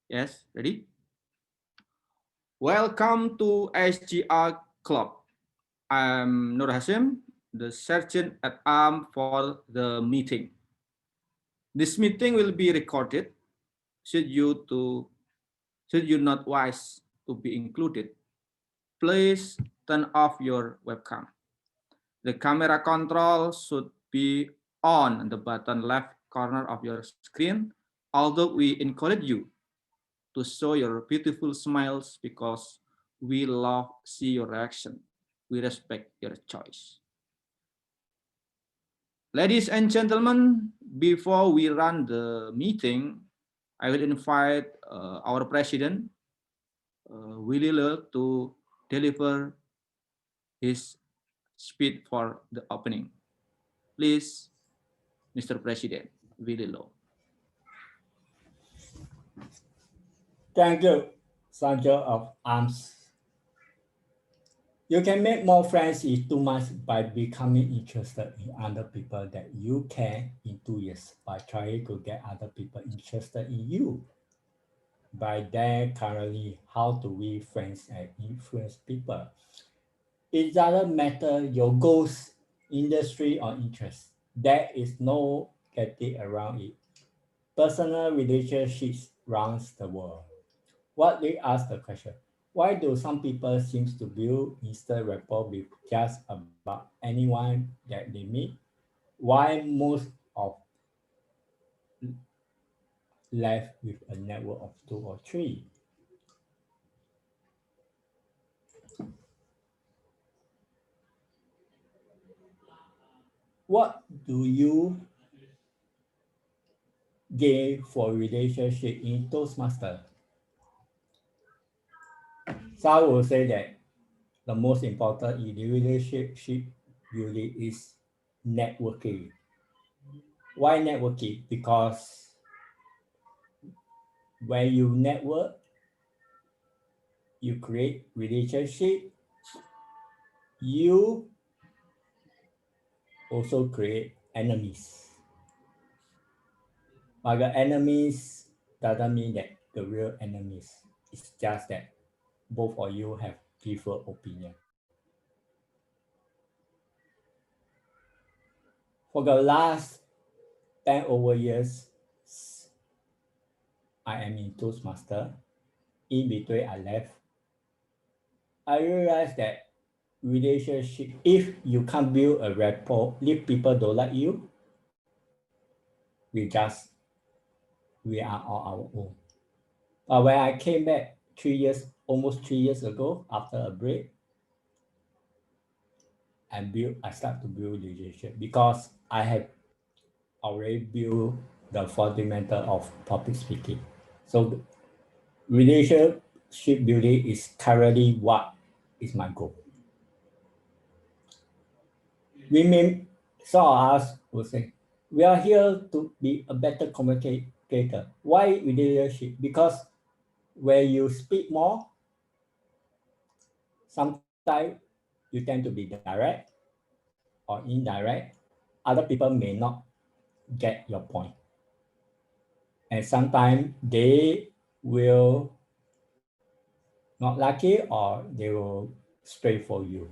Yes, ready? Welcome to SGI Club. I'm Nur Hashim, the sergeant at arm for the meeting. This meeting will be recorded. Should you to should you not wish to be included, please turn off your webcam. The camera control should be on the bottom left corner of your screen, although we encourage you to show your beautiful smiles because we love see your reaction. We respect your choice. Ladies and gentlemen, before we run the meeting, I will invite our president, Willie Lo, to deliver his speech for the opening. Please, Mr. President, Willie Lo. Thank you, Sergeant of Arms. You can make more friends in 2 months by becoming interested in other people that you can in 2 years by trying to get other people interested in you. By then, currently, how to win friends and influence people. It doesn't matter your goals, industry, or interest. There is no getting around it. Personal relationships runs the world. What they ask the question, why do some people seem to build instant rapport with just about anyone that they meet? Why most of left with a network of 2 or 3? What do you gain for relationship in Toastmaster? Some will say that the most important in the relationship building is networking. Why networking? Because when you network, you create relationship, you also create enemies. But the enemies doesn't mean that the real enemies. It's just that both of you have different opinion. For the last 10 over years, I am in Toastmaster. In between, I left. I realized that relationship, if you can't build a rapport, if people don't like you, we are on our own. But when I came back almost 3 years ago, after a break, I start to build relationship because I have already built the fundamental of public speaking. So relationship building is currently what is my goal. Some of us will say, we are here to be a better communicator. Why relationship? Because when you speak more, sometimes you tend to be direct or indirect. Other people may not get your point. And sometimes they will not like it or they will stray for you.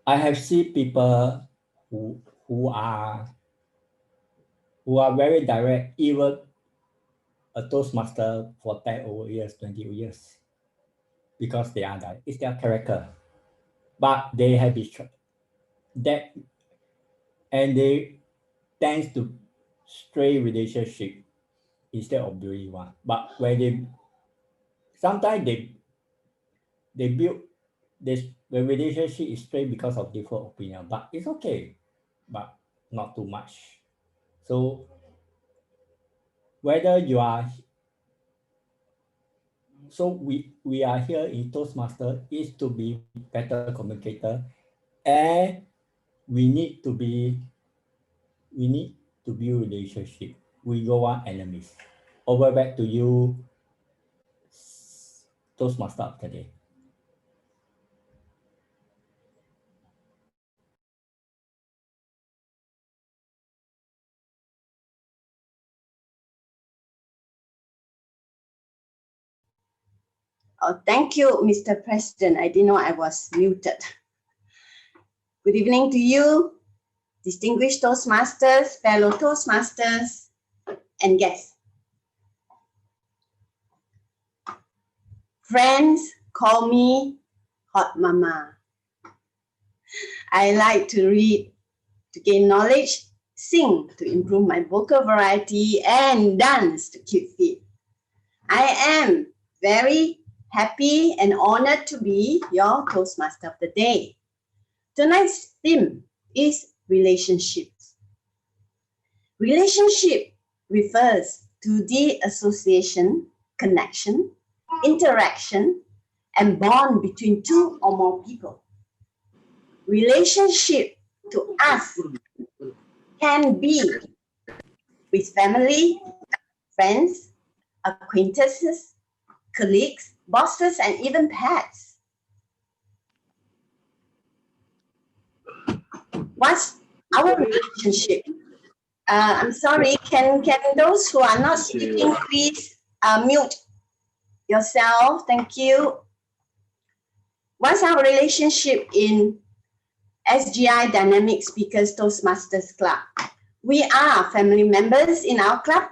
I have seen people who are very direct, even a Toastmaster for 10 over years, 20 years, because they are direct. It's their character. But they have that, and they tend to stray relationship instead of building one. But when sometimes they build the relationship is straight because of different opinion, but it's okay, but not too much. So whether you are so we are here in Toastmaster is to be better communicator, and we need to be we need to build relationship. We go on enemies. Over back to you, Toastmaster of today. Oh, thank you, Mr. President. I didn't know I was muted. Good evening to you, distinguished Toastmasters, fellow Toastmasters, and guests. Friends call me Hot Mama. I like to read to gain knowledge, sing to improve my vocal variety, and dance to keep fit. I am very happy and honored to be your Toastmaster of the day. Tonight's theme is relationships. Relationship refers to the association, connection, interaction, and bond between two or more people. Relationship to us can be with family, friends, acquaintances, colleagues, bosses, and even pets. What's our relationship? I'm sorry, can those who are not speaking please mute yourself? Thank you. What's our relationship in SGI Dynamic Speakers Toastmasters Club? We are family members in our club.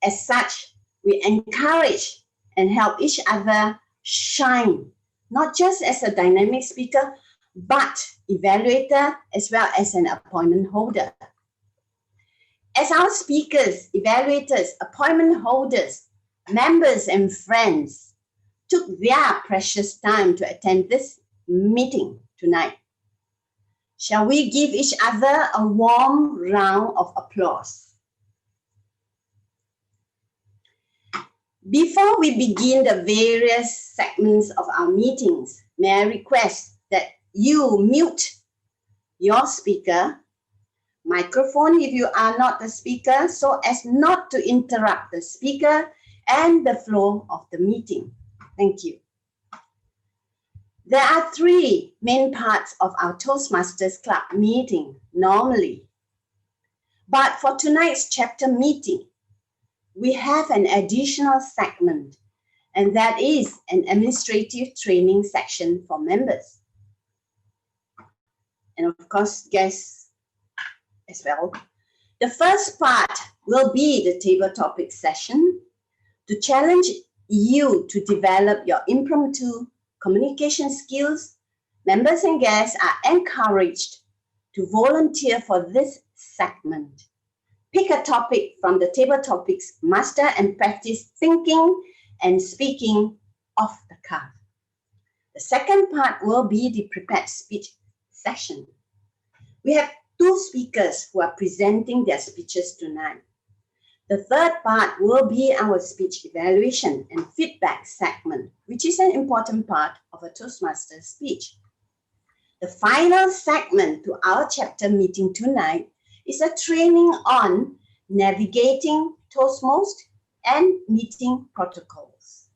As such, we encourage and help each other shine, not just as a dynamic speaker, but evaluator as well as an appointment holder. As our speakers, evaluators, appointment holders, members and friends took their precious time to attend this meeting tonight, shall we give each other a warm round of applause? Before we begin the various segments of our meetings, may I request that you mute your speaker, microphone if you are not the speaker, so as not to interrupt the speaker and the flow of the meeting. Thank you. There are three main parts of our Toastmasters Club meeting normally. But for tonight's chapter meeting, we have an additional segment, and that is an administrative training section for members. And of course, guests as well. The first part will be the table topic session to challenge you to develop your impromptu communication skills. Members and guests are encouraged to volunteer for this segment. Pick a topic from the table topics, master and practice thinking and speaking off the cuff. The second part will be the prepared speech session. We have two speakers who are presenting their speeches tonight. The third part will be our speech evaluation and feedback segment, which is an important part of a Toastmaster speech. The final segment to our chapter meeting tonight is a training on navigating Toastmast and meeting protocols.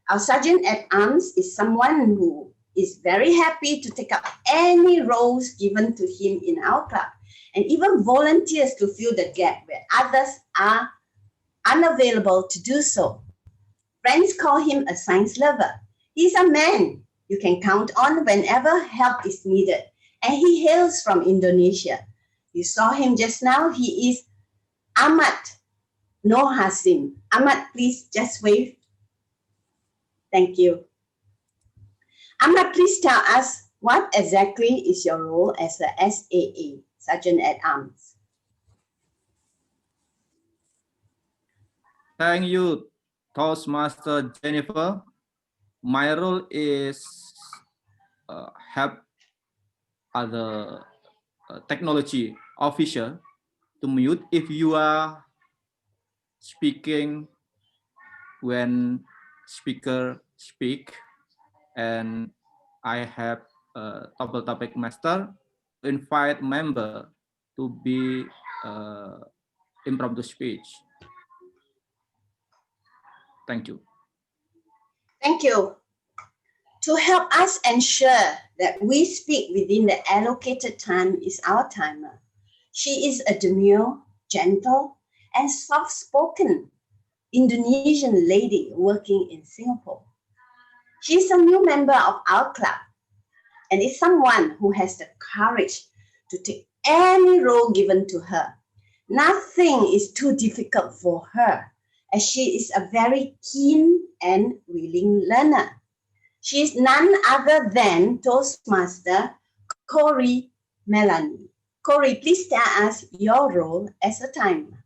Our Sergeant at Arms is someone who is very happy to take up any roles given to him in our club and even volunteers to fill the gap where others are unavailable to do so. Friends call him a science lover. He's a man you can count on whenever help is needed, and he hails from Indonesia. You saw him just now. He is Ahmad Noor Hasim. Ahmad, please just wave. Thank you. Ahmad, please tell us what exactly is your role as a SAA, Sergeant at Arms. Thank you, Toastmaster Jennifer. My role is help other technology officer to mute if you are speaking when speaker speak, and I have a topic master to invite member to be impromptu speech. Thank you. Thank you. To help us ensure that we speak within the allocated time is our timer. She is a demure, gentle, and soft-spoken Indonesian lady working in Singapore. She's a new member of our club and is someone who has the courage to take any role given to her. Nothing is too difficult for her, as she is a very keen and willing learner. She is none other than Toastmaster Corey Melanie. Corey, please tell us your role as a timer.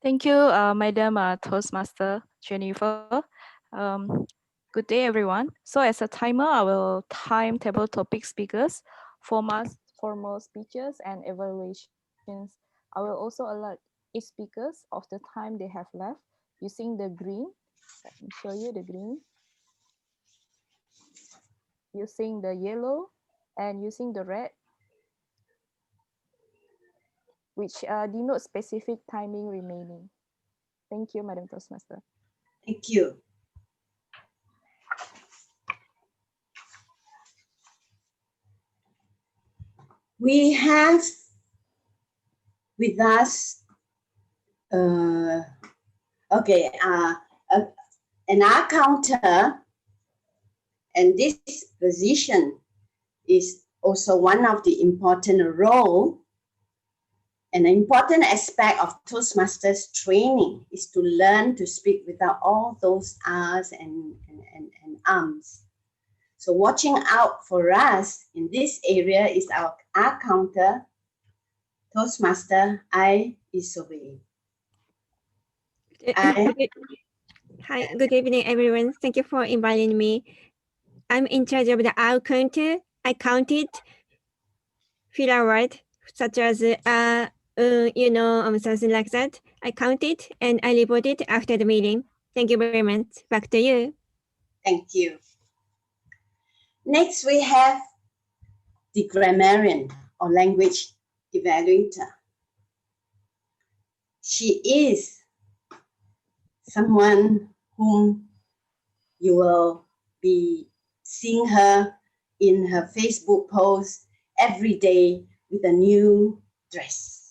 Thank you, Madam Toastmaster Jennifer. Good day, everyone. So as a timer, I will timetable topic speakers, formal speeches, and evaluations. I will also alert each speakers of the time they have left using the green. Let me show you the green. Using the yellow and using the red, which denote specific timing remaining. Thank you, Madam Toastmaster. Thank you. We have with us, an accountant, and this position is also one of the important role. An important aspect of Toastmasters training is to learn to speak without all those R's and ums. So watching out for us in this area is our counter, Toastmaster I Isobe. Hi, good evening, everyone. Thank you for inviting me. I'm in charge of the our counter. I counted filler word such as something like that. I counted and I reported after the meeting. Thank you very much. Back to you. Thank you. Next, we have the grammarian or language evaluator. She is someone whom you will be seeing her in her Facebook post every day with a new dress.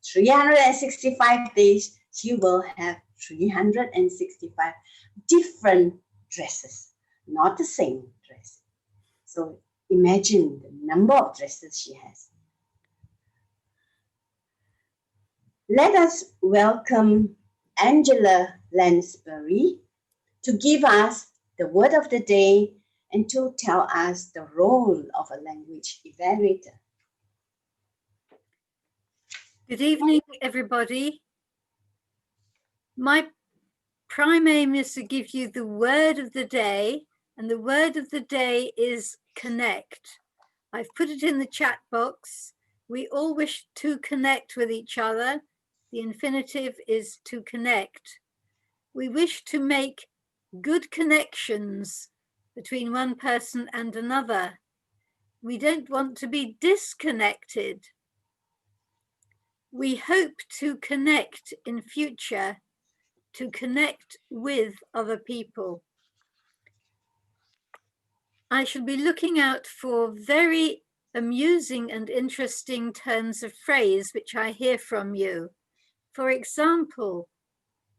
365 days, she will have 365 different dresses, not the same dress. So imagine the number of dresses she has. Let us welcome Angela Lansbury to give us the word of the day and to tell us the role of a language evaluator. Good evening, everybody. My prime aim is to give you the word of the day, and the word of the day is connect. I've put it in the chat box. We all wish to connect with each other. The infinitive is to connect. We wish to make good connections between one person and another. We don't want to be disconnected. We hope to connect in future, to connect with other people. I shall be looking out for very amusing and interesting turns of phrase which I hear from you. For example,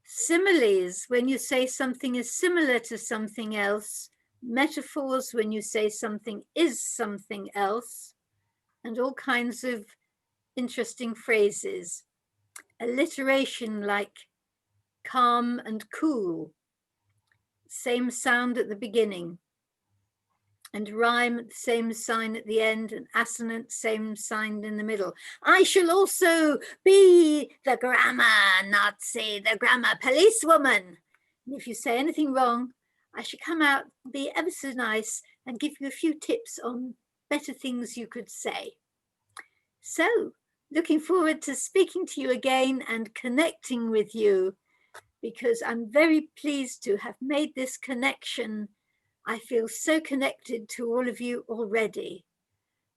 similes, when you say something is similar to something else, metaphors, when you say something is something else, and all kinds of interesting phrases. Alliteration like calm and cool, same sound at the beginning, and rhyme at the same sign at the end, and assonant, same sign in the middle. I shall also be the grammar Nazi, the grammar policewoman. And if you say anything wrong, I shall come out, be ever so nice, and give you a few tips on better things you could say. So, looking forward to speaking to you again and connecting with you, because I'm very pleased to have made this connection. I feel so connected to all of you already,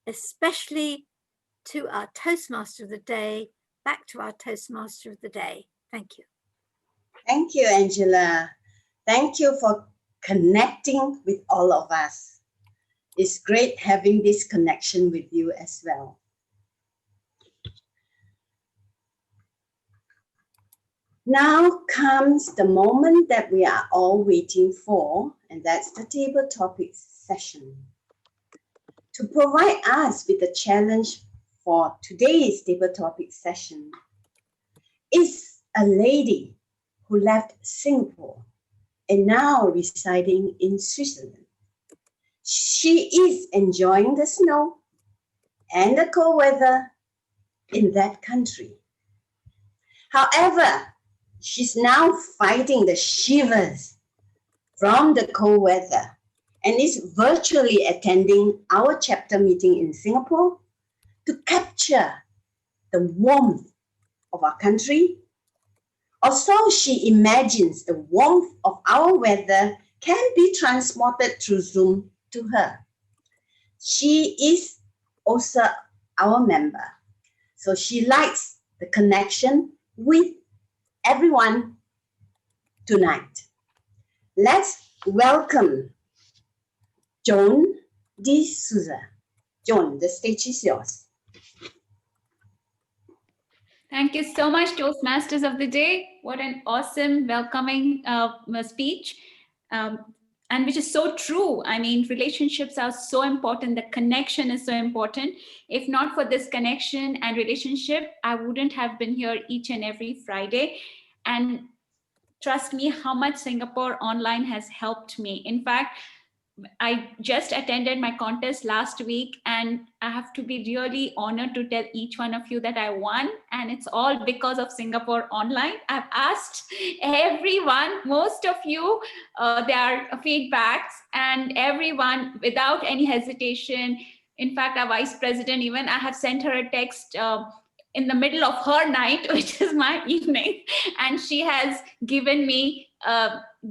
especially to our Toastmaster of the Day. Back to our Toastmaster of the Day. Thank you. Thank you, Angela. Thank you for connecting with all of us. It's great having this connection with you as well. Now comes the moment that we are all waiting for, and that's the table topics session. To provide us with a challenge for today's table topic session is a lady who left Singapore and now residing in Switzerland. She is enjoying the snow and the cold weather in that country. However, she's now fighting the shivers from the cold weather and is virtually attending our chapter meeting in Singapore to capture the warmth of our country. Or so she imagines the warmth of our weather can be transported through Zoom to her. She is also our member, so she likes the connection with everyone tonight. Let's welcome Joan D'Souza. Joan, the stage is yours. Thank you so much, Toastmasters of the Day. What an awesome welcoming speech. And which is so true. I mean, relationships are so important. The connection is so important. If not for this connection and relationship, I wouldn't have been here each and every Friday. And trust me, how much Singapore Online has helped me. In fact, I just attended my contest last week, and I have to be really honored to tell each one of you that I won, and it's all because of Singapore Online. I've asked everyone, most of you, their feedbacks, and everyone without any hesitation. In fact, our vice president, even I have sent her a text in the middle of her night, which is my evening, and she has given me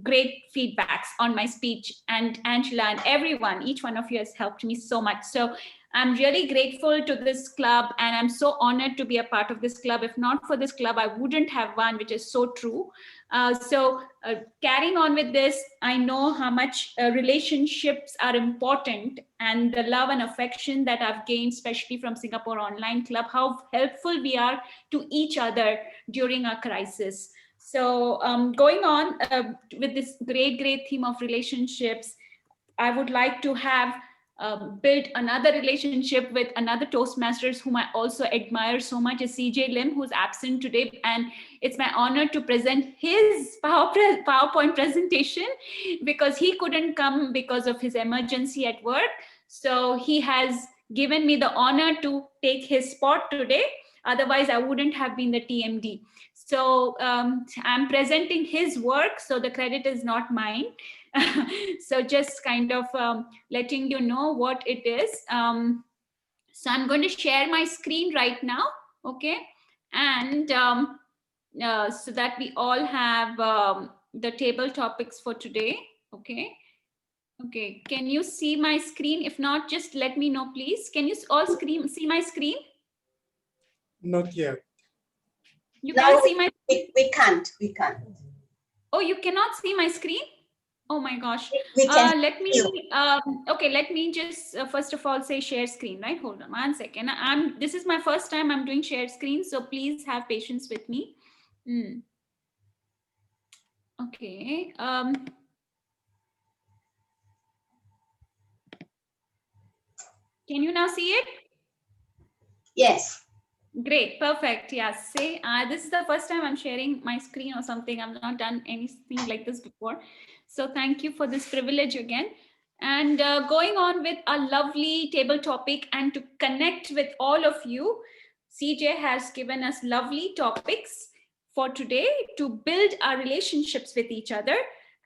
great feedbacks on my speech, and Angela and everyone, each one of you has helped me so much. So I'm really grateful to this club, and I'm so honored to be a part of this club. If not for this club, I wouldn't have won, which is so true. Carrying on with this, I know how much relationships are important, and the love and affection that I've gained, especially from Singapore Online Club, how helpful we are to each other during our crisis. So going on with this great theme of relationships, I would like to have built another relationship with another Toastmasters whom I also admire so much, is CJ Lim, who's absent today. And it's my honor to present his PowerPoint presentation, because he couldn't come because of his emergency at work. So he has given me the honor to take his spot today. Otherwise, I wouldn't have been the TMD. So I'm presenting his work, so the credit is not mine. So just kind of letting you know what it is. So I'm going to share my screen right now, okay? And so that we all have the table topics for today, okay? Okay, can you see my screen? If not, just let me know, please. Can you all see my screen? Not yet. You No, can't see my screen? We can't. Oh, you cannot see my screen? Oh my gosh. We can Let me, you. okay, let me just first of all say share screen, right? Hold on 1 second. This is my first time I'm doing share screen, so please have patience with me. Okay. Can you now see it? Yes. Great, perfect. Yes, say this is the first time I'm sharing my screen or something. I've not done anything like this before. So thank you for this privilege again. And going on with a lovely table topic, and to connect with all of you, CJ has given us lovely topics for today to build our relationships with each other.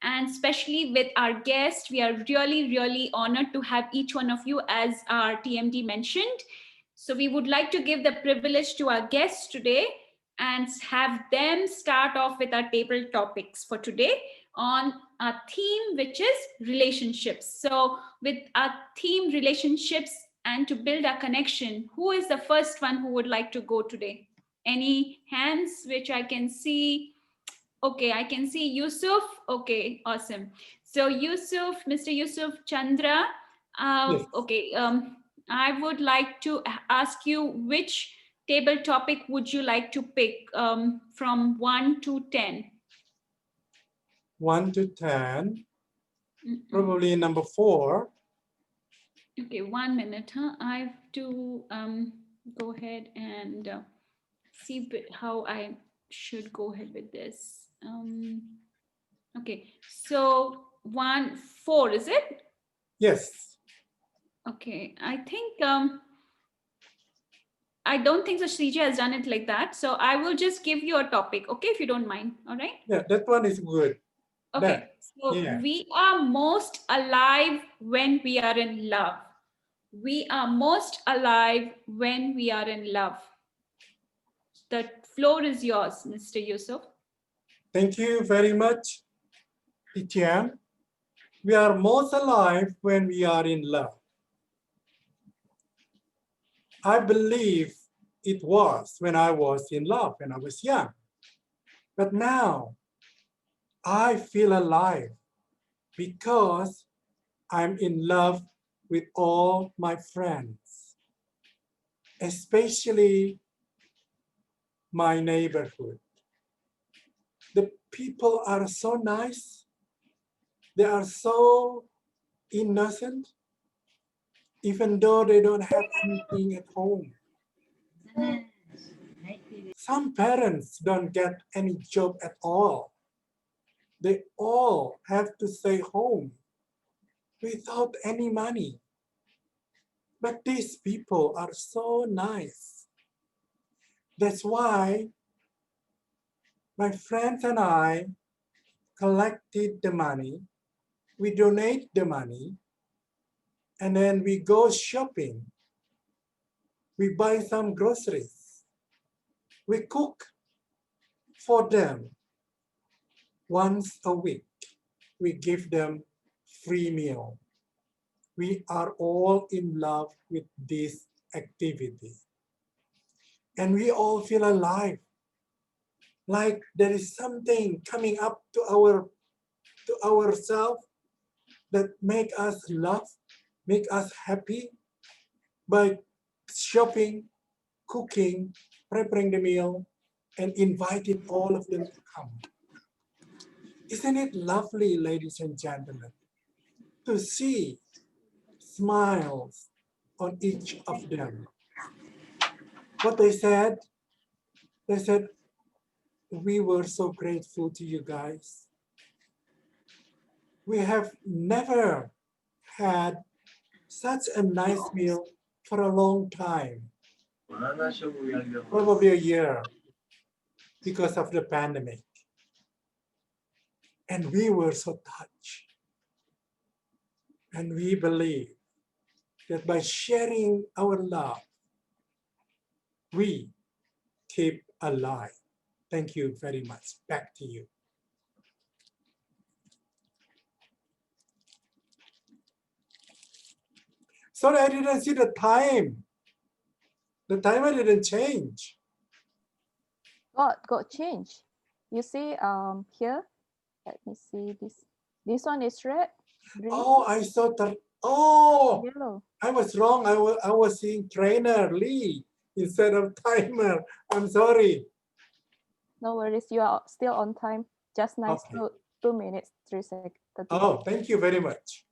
And especially with our guests, we are really honored to have each one of you, as our TMD mentioned. So we would like to give the privilege to our guests today and have them start off with our table topics for today on a theme, which is relationships. So with our theme relationships, and to build a connection, who is the first one who would like to go today? Any hands which I can see? Okay, I can see Yusuf. Okay, awesome. So Yusuf, Mr. Yusuf Chandra, Yes. okay, I would like to ask you which table topic would you like to pick from 1 to 10? 1 to 10. Probably number 4. Okay, 1 minute. I have to go ahead and see how I should go ahead with this. Okay, so 4, is it? Yes. Okay, I think I don't think so CJ has done it like that. So I will just give you a topic, okay, if you don't mind. All right. Yeah, that one is good. Okay, so we are most alive when we are in love. We are most alive when we are in love. The floor is yours, Mr. Yusuf. Thank you very much, Etienne. We are most alive when we are in love. I believe it was when I was in love, when I was young. But now I feel alive because I'm in love with all my friends, especially my neighborhood. The people are so nice. They are so innocent, even though they don't have anything at home. Some parents don't get any job at all. They all have to stay home without any money. But these people are so nice. That's why my friends and I collected the money, we donate the money, and then we go shopping. We buy some groceries. We cook for them once a week. We give them free meal. We are all in love with this activity. And we all feel alive, like there is something coming up to ourselves that make us laugh, make us happy by shopping, cooking, preparing the meal, and inviting all of them to come. Isn't it lovely, ladies and gentlemen, to see smiles on each of them? What they said, we were so grateful to you guys. We have never had such a nice meal for a long time, probably a year, because of the pandemic. And we were so touched. And we believe that by sharing our love, we keep alive. Thank you very much. Back to you. Sorry, I didn't see the time. The timer didn't change. Got changed. You see here, let me see this. This one is red. Green, oh, I saw that. Oh, yellow. I was wrong. I was seeing trainer Lee instead of timer. I'm sorry. No worries. You are still on time. Just nice. Okay. 2 minutes, 3 seconds. Oh, thank you very much.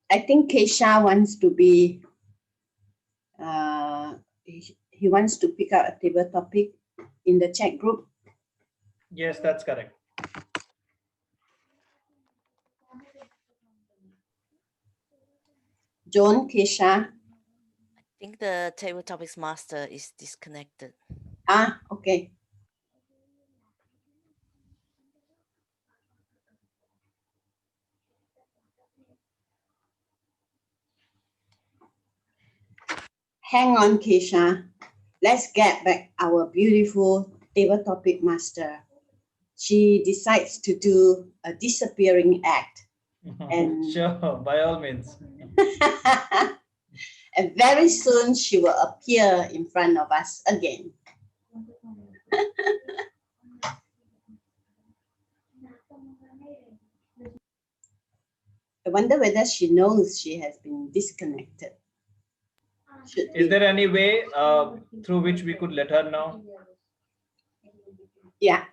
I think Kesha wants to be, he wants to pick out a table topic in the chat group. Yes, that's correct. Joan, Kesha. I think the table topics master is disconnected. Ah, okay. Hang on, Kesha. Let's get back our beautiful table topic master. She decides to do a disappearing act. And Sure, by all means. and very soon she will appear in front of us again. I wonder whether she knows she has been disconnected. Is there any way through which we could let her know? Yeah.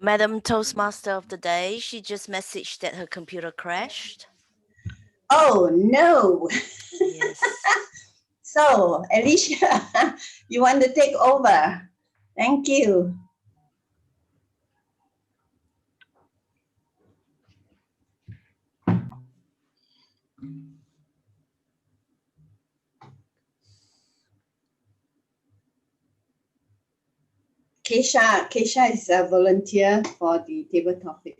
Madam Toastmaster of the day, she just messaged that her computer crashed. Oh no. Yes. So Alicia, you want to take over? Thank you. Keisha is a volunteer for the table topic.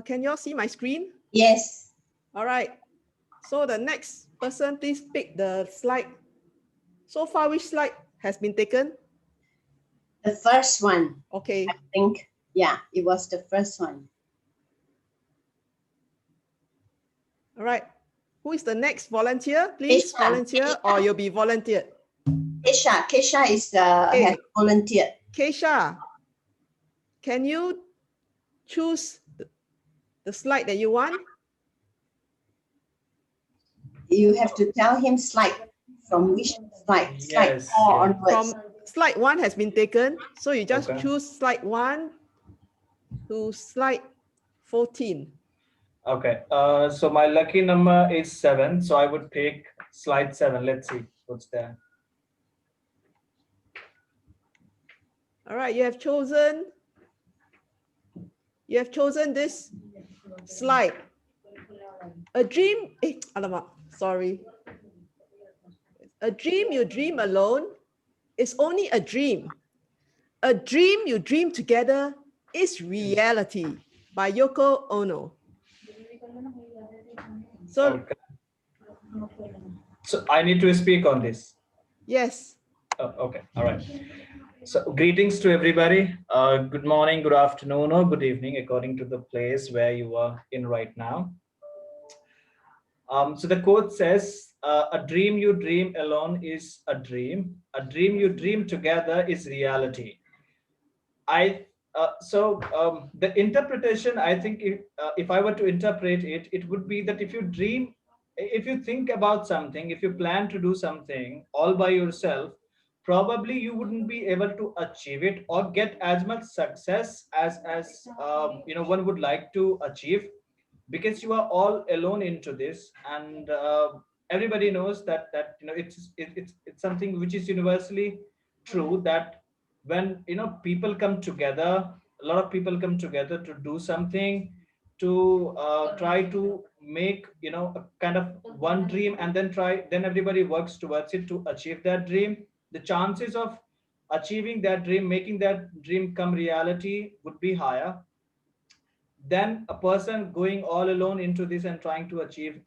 Can you all see my screen? Yes. All right. So the next person, please pick the slide. So far, which slide has been taken? The first one. Okay. I think, yeah, it was the first one. All right. Who is the next volunteer? Please Keisha, volunteer or you'll be volunteered. Keisha is has volunteered. Keisha, can you choose the slide that you want? You have to tell him slide from which slide. Slide Yes, 4 yes. onwards. From slide 1 has been taken. So you just Okay. choose slide 1 to slide 14. Okay. So my lucky number is 7. So I would pick slide 7. Let's see what's there. All right, you have chosen this slide. A dream, alamak, sorry. A dream you dream alone is only a dream. A dream you dream together is reality by Yoko Ono. So, Okay. So I need to speak on this. yes. Oh, okay. All right. So greetings to everybody. Good morning, good afternoon, or good evening, according to the place where you are in right now. So the quote says, a dream you dream alone is a dream. A dream you dream together is reality. The interpretation, I think, if I were to interpret it, it would be that if you dream, if you think about something, if you plan to do something all by yourself, probably you wouldn't be able to achieve it or get as much success as one would like to achieve, because you are all alone into this. And everybody knows that it's something which is universally true, that when people come together, a lot of people come together to do something, to try to make a kind of one dream, and then everybody works towards it to achieve that dream. The chances of achieving that dream, making that dream come reality, would be higher than a person going all alone into this and trying to achieve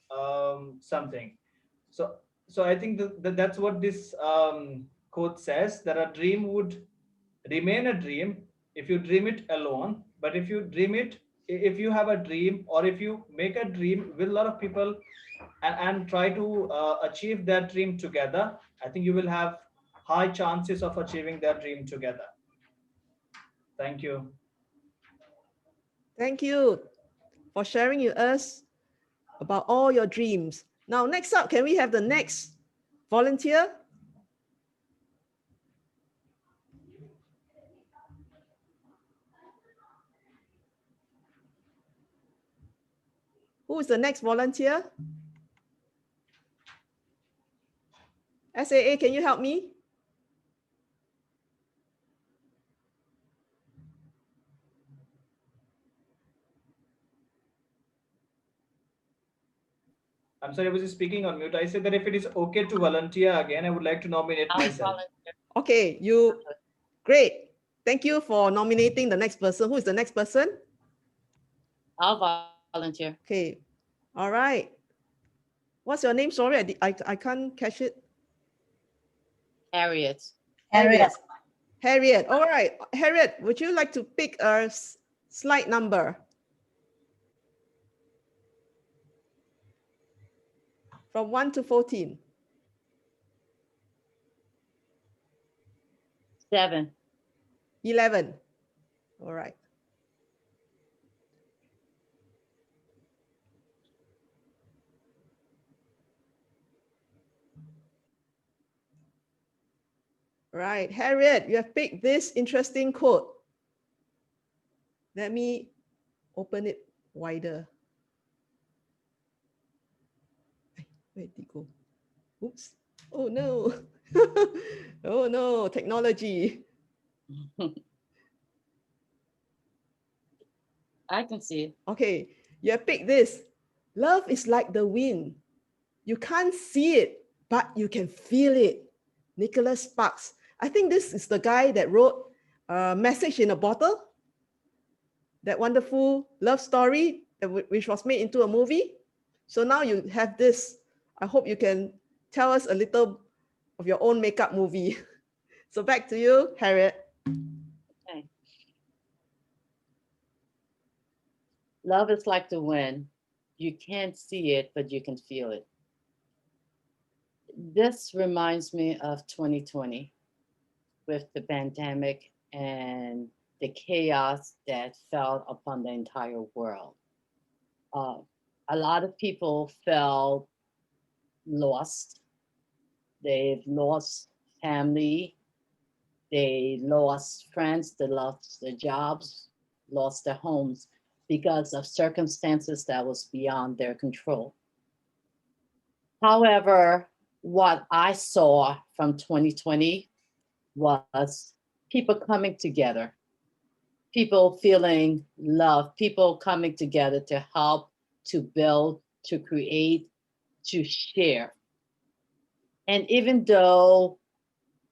something. So I think that's what this quote says, that a dream would remain a dream if you dream it alone. But if you have a dream, or if you make a dream with a lot of people and try to achieve that dream together, I think you will have high chances of achieving that dream together. Thank you. Thank you for sharing with us about all your dreams. Now, next up, can we have the next volunteer? Who is the next volunteer? SAA, can you help me? I'm sorry, I was just speaking on mute. I said that if it is okay to volunteer again, I would like to nominate myself. Okay, great. Thank you for nominating the next person. Who is the next person? I'll volunteer. Okay. All right. What's your name? Sorry, I can't catch it. Harriet. Harriet. Harriet. All right. Harriet, would you like to pick a slide number? From 1 to 14. 7. 11. All right. Right. Harriet, you have picked this interesting quote. Let me open it wider. Where did it go? Oops. Oh no. Oh no, technology. I can see it. Okay, you have picked this. Love is like the wind. You can't see it, but you can feel it. Nicholas Sparks. I think this is the guy that wrote Message in a Bottle. That wonderful love story which was made into a movie. So now you have this. I hope you can tell us a little of your own makeup movie. So back to you, Harriet. Okay. Love is like the wind. You can't see it, but you can feel it. This reminds me of 2020 with the pandemic and the chaos that fell upon the entire world. A lot of people felt lost. They've lost family. They lost friends. They lost their jobs, lost their homes because of circumstances that was beyond their control. However, what I saw from 2020 was people coming together, people feeling love, people coming together to help, to build, to create, to share. And even though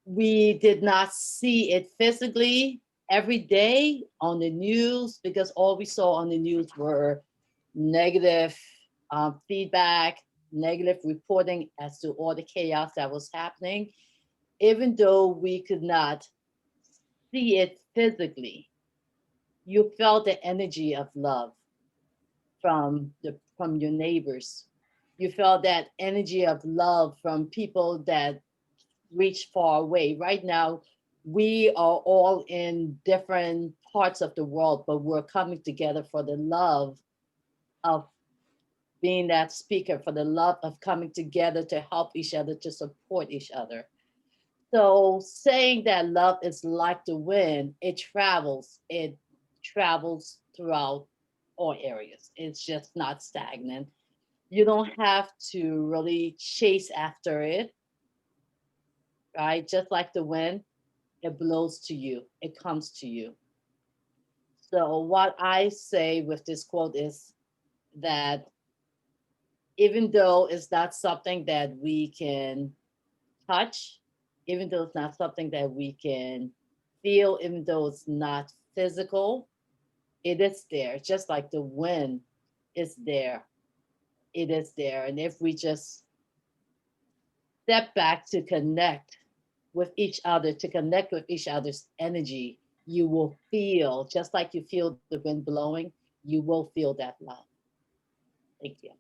we did not see it physically every day on the news, because all we saw on the news were negative feedback, negative reporting as to all the chaos that was happening, even though we could not see it physically, you felt the energy of love from your neighbors. You felt that energy of love from people that reach far away. Right now, we are all in different parts of the world, but we're coming together for the love of being that speaker, for the love of coming together to help each other, to support each other. So saying that love is like the wind, it travels throughout all areas. It's just not stagnant. You don't have to really chase after it, right? Just like the wind, it blows to you, it comes to you. So what I say with this quote is that even though it's not something that we can touch, even though it's not something that we can feel, even though it's not physical, it is there. Just like the wind is there, it is there. And if we just step back to connect with each other, to connect with each other's energy, you will feel, just like you feel the wind blowing, you will feel that love. Thank you.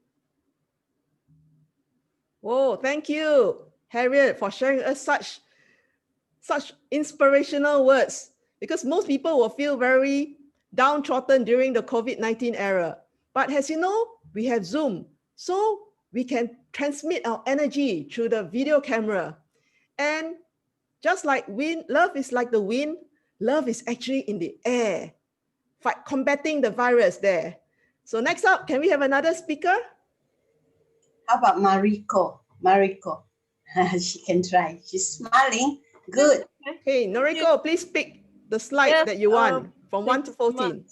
Whoa, thank you, Harriet, for sharing us such inspirational words, because most people will feel very downtrodden during the COVID-19 era. But as you know, we have Zoom, so we can transmit our energy through the video camera. And just like wind, love is like the wind, love is actually in the air, combating the virus there. So next up, can we have another speaker? How about Mariko? Mariko, she can try. She's smiling. Good. Hey, Noriko, please pick the slide that you want from 1 to 14.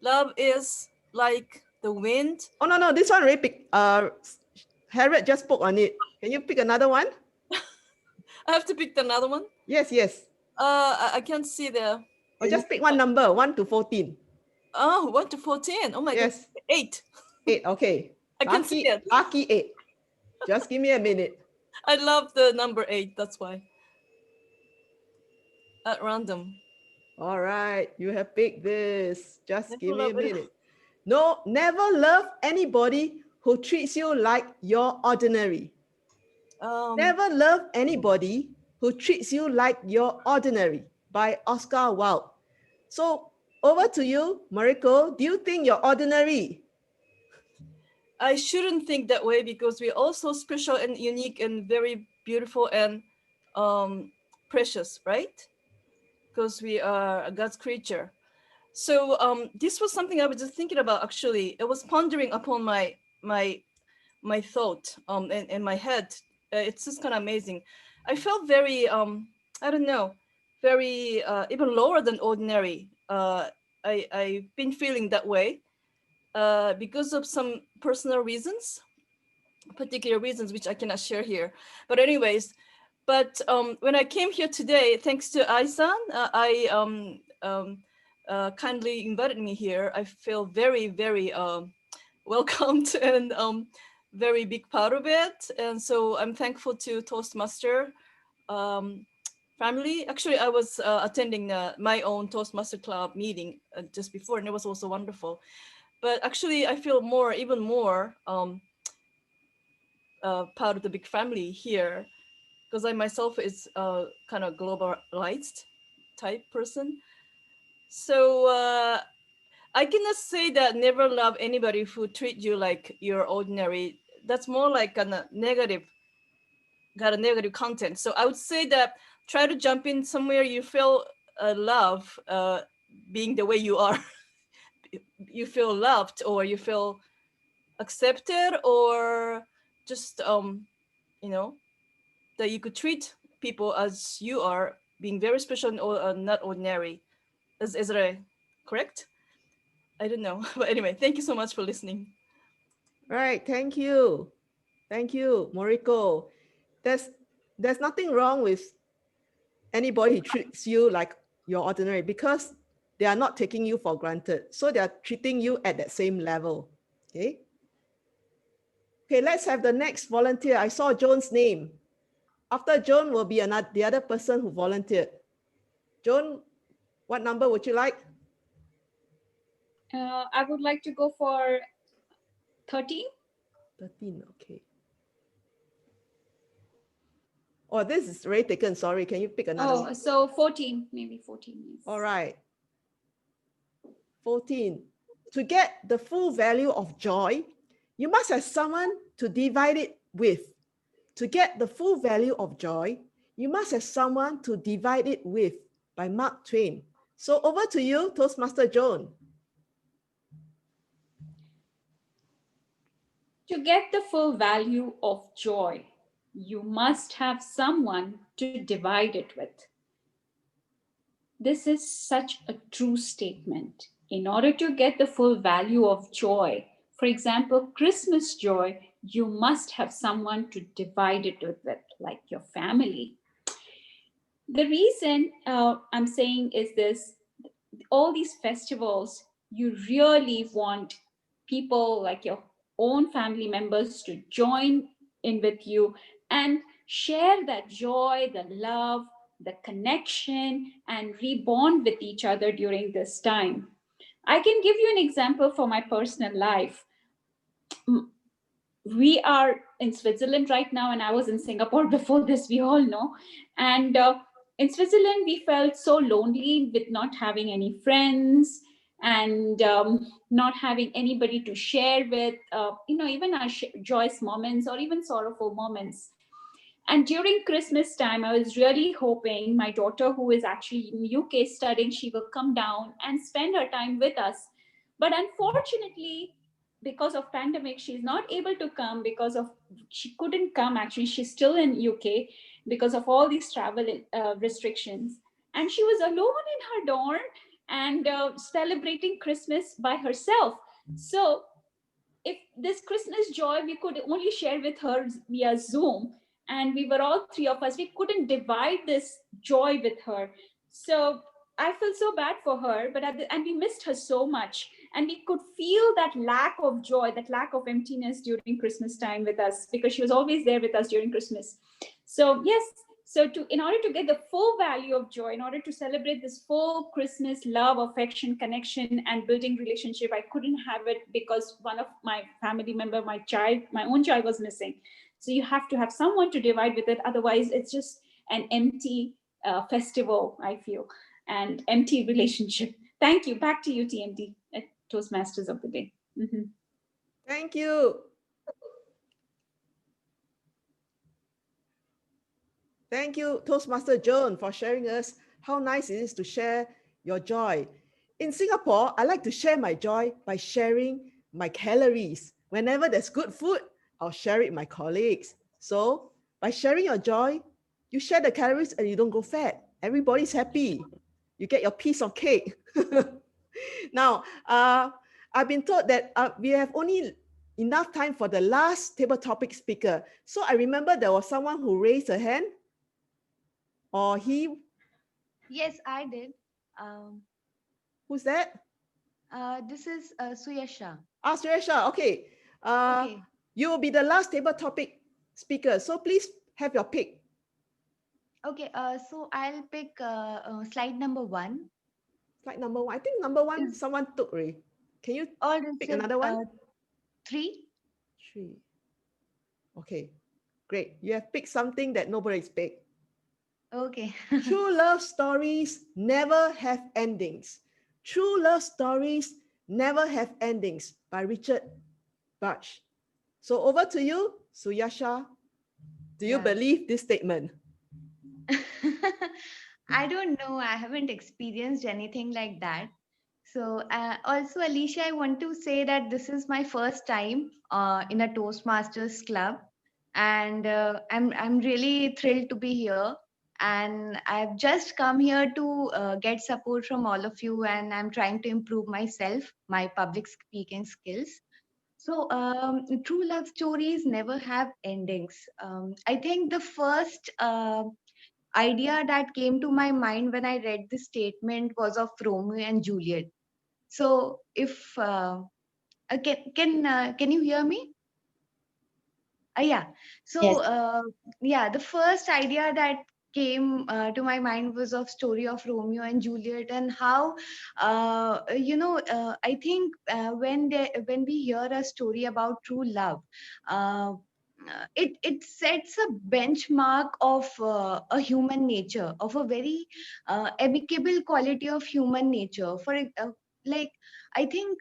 Love is like the wind. Oh, no, this one already picked. Harriet just spoke on it. Can you pick another one? I have to pick another one? Yes. I can't see there. Or just pick one number, 1 to 14. Oh, 1 to 14. Oh my Yes. God. 8. 8, okay. I can see it. Lucky 8. Just give me a minute. I love the number 8. That's why. At random. All right, you have picked this. Just Never give me a love it. minute. No, never love anybody who treats you like you're ordinary. Never love anybody who treats you like you're ordinary by Oscar Wilde. So over to you, Mariko. Do you think you're ordinary? I shouldn't think that way because we're also special and unique and very beautiful and precious, right? Because we are a God's creature. So this was something I was just thinking about. Actually, I was pondering upon my thought in my head. It's just kind of amazing. I felt very I don't know, very even lower than ordinary. I've been feeling that way because of some personal reasons, particular reasons which I cannot share here. But anyways, when I came here today, thanks to Aisan, kindly invited me here. I feel very, very welcomed and very big part of it. And so I'm thankful to Toastmaster family. Actually, I was attending my own Toastmaster Club meeting just before, and it was also wonderful. But actually, I feel even more part of the big family here, because I myself is kind of globalized type person. So I cannot say that never love anybody who treat you like you're ordinary. That's more like a negative, got a negative content. So I would say that try to jump in somewhere you feel love being the way you are. You feel loved or you feel accepted, or just you know, that you could treat people as you are, being very special or not ordinary. Is that correct? I don't know. But anyway, thank you so much for listening. Right, thank you. Thank you, Moriko. There's nothing wrong with anybody who treats you like you're ordinary, because they are not taking you for granted. So they are treating you at that same level. Okay. Okay, let's have the next volunteer. I saw Joan's name. After Joan will be the other person who volunteered. Joan, what number would you like? I would like to go for 13. 13, okay. Oh, this is already taken. Sorry, can you pick another one? So 14, maybe 14. Yes. All right. 14. To get the full value of joy, you must have someone to divide it with. To get the full value of joy, you must have someone to divide it with, by Mark Twain. So over to you, Toastmaster Joan. To get the full value of joy, you must have someone to divide it with. This is such a true statement. In order to get the full value of joy, for example, Christmas joy, you must have someone to divide it with, like your family. The reason I'm saying is this: all these festivals, you really want people like your own family members to join in with you and share that joy, the love, the connection, and rebond with each other during this time. I can give you an example for my personal life. We are in Switzerland right now, and I was in Singapore before this, we all know. And in Switzerland, we felt so lonely with not having any friends and not having anybody to share with, even our joyous moments or even sorrowful moments. And during Christmas time, I was really hoping my daughter, who is actually in UK studying, she will come down and spend her time with us. But unfortunately, because of pandemic, she's not able to come she couldn't come. Actually, she's still in UK because of all these travel restrictions. And she was alone in her dorm and celebrating Christmas by herself. So if this Christmas joy, we could only share with her via Zoom, and we were all three of us, we couldn't divide this joy with her. So I felt so bad for her, but and we missed her so much. And we could feel that lack of joy, that lack of emptiness during Christmas time with us, because she was always there with us during Christmas. So yes, so in order to get the full value of joy, in order to celebrate this full Christmas love, affection, connection, and building relationship, I couldn't have it because one of my family member, my own child was missing. So you have to have someone to divide with it. Otherwise, it's just an empty festival, I feel, and empty relationship. Thank you. Back to you, TMD, Toastmasters of the Day. Mm-hmm. Thank you. Thank you, Toastmaster Joan, for sharing us how nice it is to share your joy. In Singapore, I like to share my joy by sharing my calories. Whenever there's good food, I'll share it with my colleagues. So by sharing your joy, you share the calories and you don't go fat. Everybody's happy. You get your piece of cake. Now, I've been told that we have only enough time for the last table topic speaker. So I remember there was someone who raised a hand. Or he? Yes, I did. Who's that? This is Suyasha. Suyasha, okay. Okay. You will be the last table topic speaker. So please have your pick. Okay, so I'll pick slide number 1. Slide number 1. I think number 1 someone took already. Can you pick another one? 3. 3. Okay, great. You have picked something that nobody's picked. Okay. True love stories never have endings. True love stories never have endings by Richard Bach. So over to you, Suyasha. Do you believe this statement? I don't know. I haven't experienced anything like that. So also, Alicia, I want to say that this is my first time in a Toastmasters club, and I'm really thrilled to be here. And I've just come here to get support from all of you, and I'm trying to improve myself, my public speaking skills. So, true love stories never have endings. I think the first idea that came to my mind when I read this statement was of Romeo and Juliet. So, if can you hear me? Yeah. So, the first idea that came to my mind was of story of Romeo and Juliet, and how I think when we hear a story about true love, uh, it sets a benchmark of a human nature, of a very amicable quality of human nature. Like, I think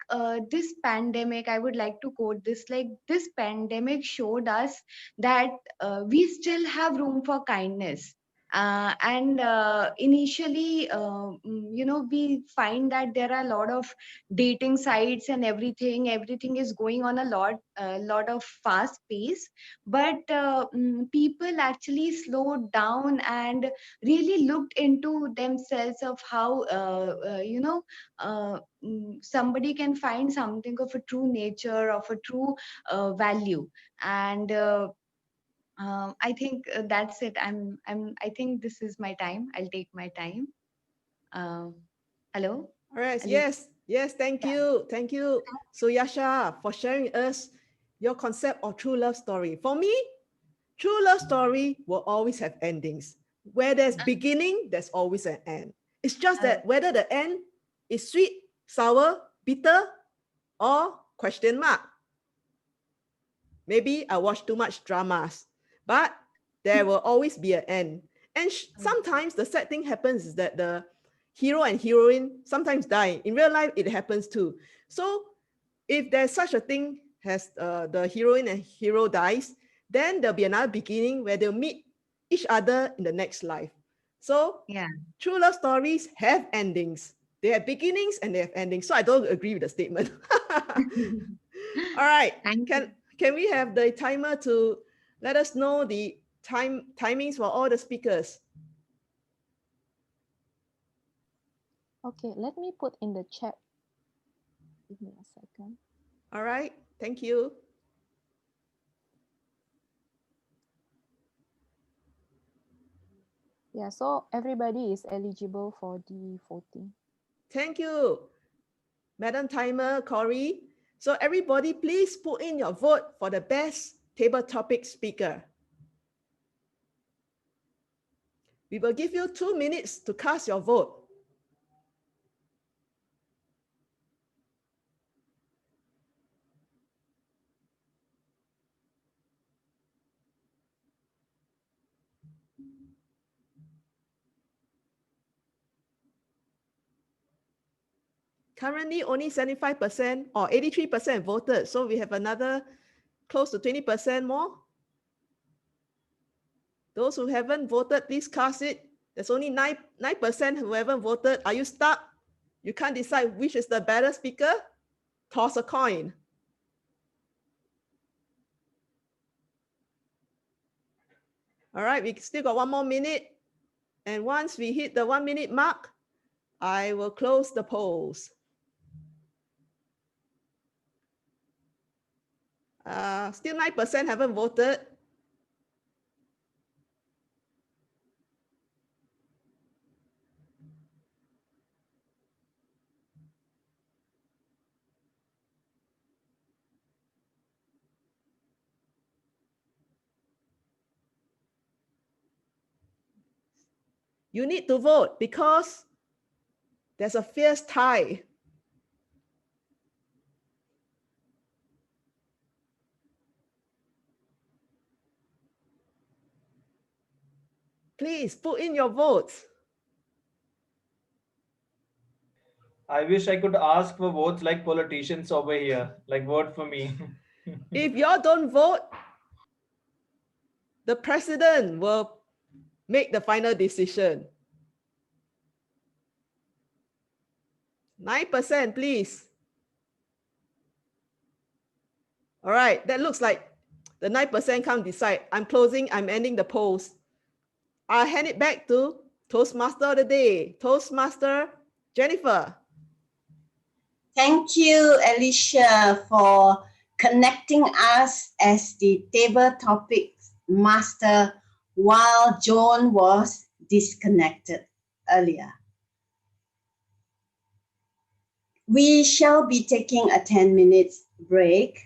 this pandemic, I would like to quote this, like, this pandemic showed us that we still have room for kindness. And initially, we find that there are a lot of dating sites and everything is going on a lot of fast pace. But people actually slowed down and really looked into themselves of how somebody can find something of a true nature, of a true value. And I think that's it. I think this is my time. I'll take my time. Hello. All right. Yes. Thank you. Thank you, Suyasha, for sharing us your concept of true love story. For me, true love story will always have endings. Where there's beginning, there's always an end. It's just that whether the end is sweet, sour, bitter, or question mark. Maybe I watch too much dramas, but there will always be an end. And sometimes the sad thing happens is that the hero and heroine sometimes die. In real life, it happens too. So if there's such a thing as the heroine and hero dies, then there'll be another beginning where they'll meet each other in the next life. So true love stories have endings. They have beginnings and they have endings. So I don't agree with the statement. All right. Can we have the timer to let us know the timings for all the speakers? Okay, let me put in the chat. Give me a second. All right. Thank you. Yeah, so everybody is eligible for the voting. Thank you, Madam Timer, Corey. So everybody, please put in your vote for the best table topic speaker. We will give you 2 minutes to cast your vote. Currently, only 75% or 83% voted. So we have another close to 20% more. Those who haven't voted, please cast it. There's only 9% who haven't voted. Are you stuck? You can't decide which is the better speaker? Toss a coin. All right, we still got 1 more minute. And once we hit the 1 minute mark, I will close the polls. Still 9% haven't voted. You need to vote because there's a fierce tie. Please put in your votes. I wish I could ask for votes like politicians over here, like vote for me. If y'all don't vote, the president will make the final decision. 9%, please. All right, that looks like the 9% can't decide. I'm closing, I'm ending the polls. I'll hand it back to Toastmaster of the day, Toastmaster Jennifer. Thank you, Alicia, for connecting us as the table topic master while Joan was disconnected earlier. We shall be taking a 10 minutes break.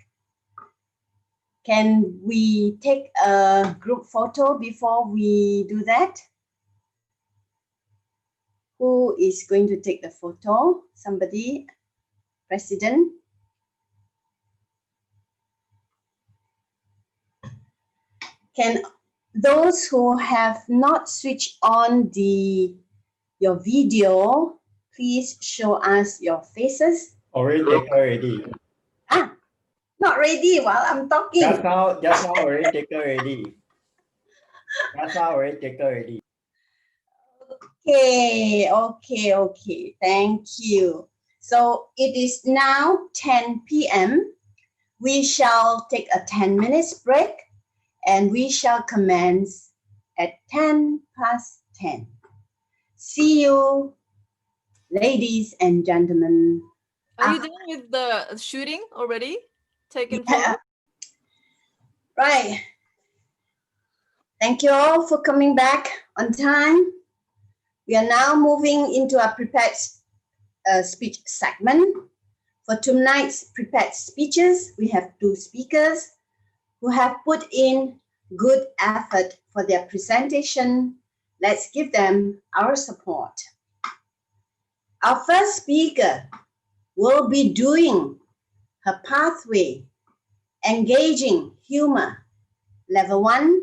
Can we take a group photo before we do that? Who is going to take the photo? Somebody? President? Can those who have not switched on your video, please show us your faces? Already taken already. Not ready while I'm talking. Just now already taken already. Just now already taken already. Okay. Thank you. So it is now 10 p.m. We shall take a 10 minutes break and we shall commence at 10 past 10. See you, ladies and gentlemen. Are you done with the shooting already? Taken photo? Right. Thank you all for coming back on time. We are now moving into our prepared speech segment. For tonight's prepared speeches, we have 2 speakers who have put in good effort for their presentation. Let's give them our support. Our first speaker will be doing her pathway, engaging humor, level 1,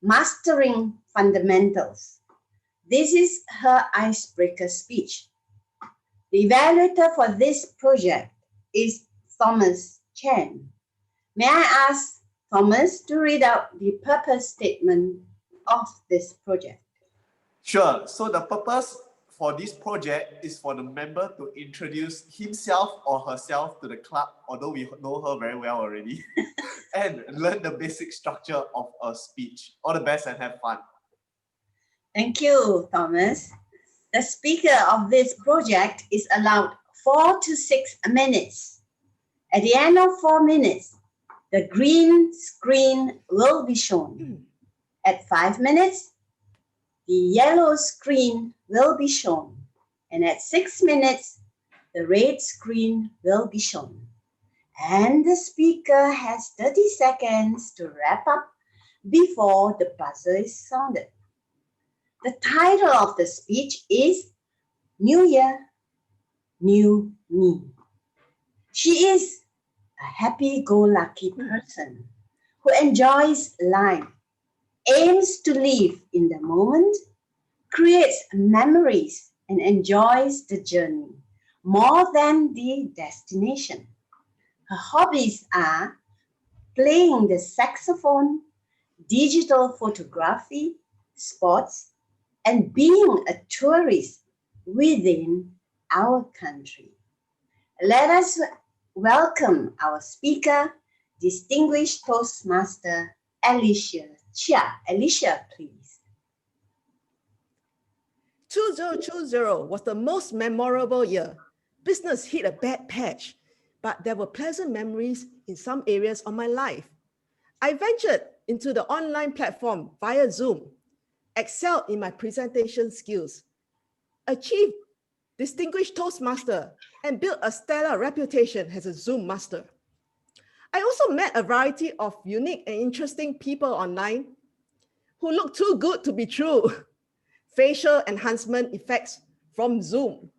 mastering fundamentals. This is her icebreaker speech. The evaluator for this project is Thomas Chen. May I ask Thomas to read out the purpose statement of this project? Sure. So the purpose for this project is for the member to introduce himself or herself to the club, although we know her very well already, and learn the basic structure of a speech. All the best and have fun. Thank you, Thomas. The speaker of this project is allowed 4 to 6 minutes. At the end of 4 minutes, the green screen will be shown. At 5 minutes, the yellow screen will be shown, and at 6 minutes, the red screen will be shown. And the speaker has 30 seconds to wrap up before the buzzer is sounded. The title of the speech is New Year, New Me. She is a happy-go-lucky person who enjoys life, aims to live in the moment, creates memories, and enjoys the journey more than the destination. Her hobbies are playing the saxophone, digital photography, sports, and being a tourist within our country. Let us welcome our speaker, distinguished Toastmaster Alicia Chia. Alicia, please. 2020 was the most memorable year. Business hit a bad patch, but there were pleasant memories in some areas of my life. I ventured into the online platform via Zoom, excelled in my presentation skills, achieved distinguished Toastmaster, and built a stellar reputation as a Zoom master. I also met a variety of unique and interesting people online who look too good to be true. Facial enhancement effects from Zoom,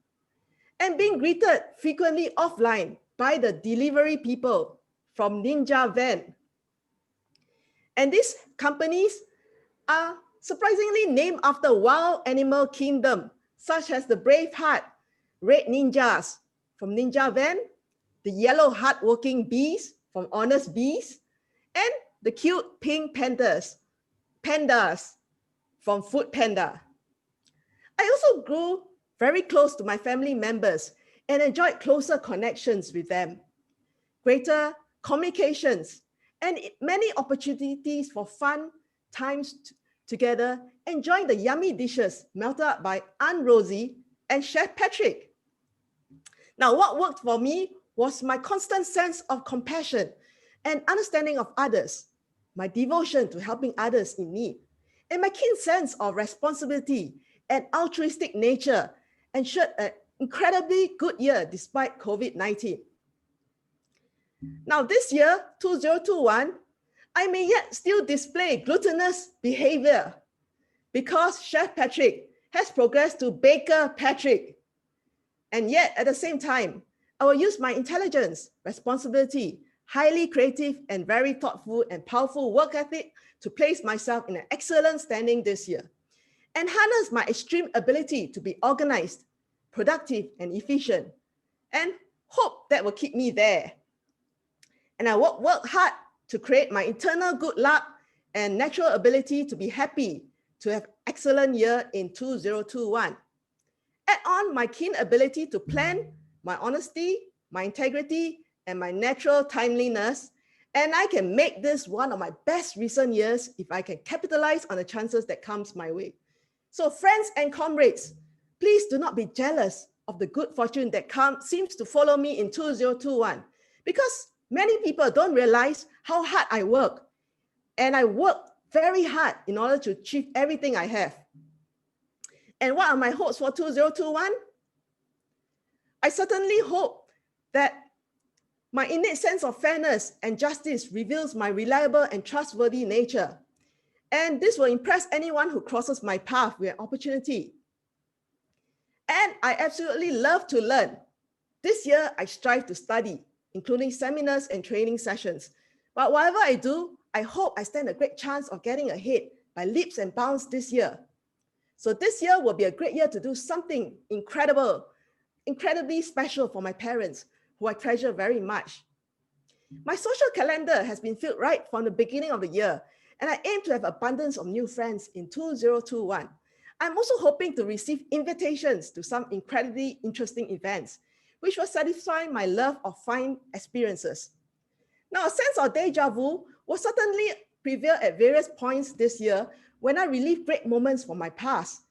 and being greeted frequently offline by the delivery people from Ninja Van. And these companies are surprisingly named after wild animal kingdom, such as the Braveheart, Red Ninjas from Ninja Van, the yellow hardworking bees from Honest Bees, and the cute pink pandas from Food Panda. I also grew very close to my family members and enjoyed closer connections with them, greater communications, and many opportunities for fun times together, enjoying the yummy dishes melted up by Aunt Rosie and Chef Patrick. Now, what worked for me was my constant sense of compassion and understanding of others, my devotion to helping others in need, and my keen sense of responsibility and altruistic nature ensured an incredibly good year despite COVID-19. Now this year, 2021, I may yet still display gluttonous behavior because Chef Patrick has progressed to Baker Patrick. And yet at the same time, I will use my intelligence, responsibility, highly creative and very thoughtful and powerful work ethic to place myself in an excellent standing this year, and harness my extreme ability to be organized, productive, and efficient, and hope that will keep me there. And I work hard to create my internal good luck and natural ability to be happy to have excellent year in 2021. Add on my keen ability to plan, my honesty, my integrity, and my natural timeliness, and I can make this one of my best recent years if I can capitalize on the chances that comes my way. So friends and comrades, please do not be jealous of the good fortune that seems to follow me in 2021, because many people don't realize how hard I work, and I work very hard in order to achieve everything I have. And what are my hopes for 2021? I certainly hope that my innate sense of fairness and justice reveals my reliable and trustworthy nature. And this will impress anyone who crosses my path with an opportunity. And I absolutely love to learn. This year, I strive to study, including seminars and training sessions. But whatever I do, I hope I stand a great chance of getting ahead by leaps and bounds this year. So this year will be a great year to do something incredibly special for my parents, who I treasure very much. My social calendar has been filled right from the beginning of the year, and I aim to have abundance of new friends in 2021. I'm also hoping to receive invitations to some incredibly interesting events, which will satisfy my love of fine experiences. Now, a sense of deja vu will certainly prevail at various points this year when I relive great moments from my past.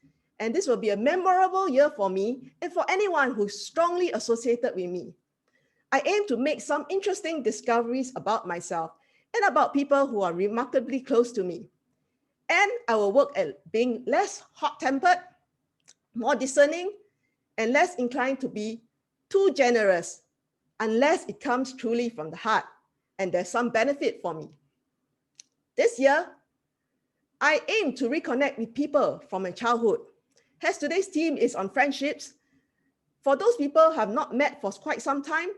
And this will be a memorable year for me and for anyone who's strongly associated with me. I aim to make some interesting discoveries about myself and about people who are remarkably close to me. And I will work at being less hot-tempered, more discerning, and less inclined to be too generous, unless it comes truly from the heart and there's some benefit for me. This year, I aim to reconnect with people from my childhood. As today's theme is on friendships, for those people who have not met for quite some time,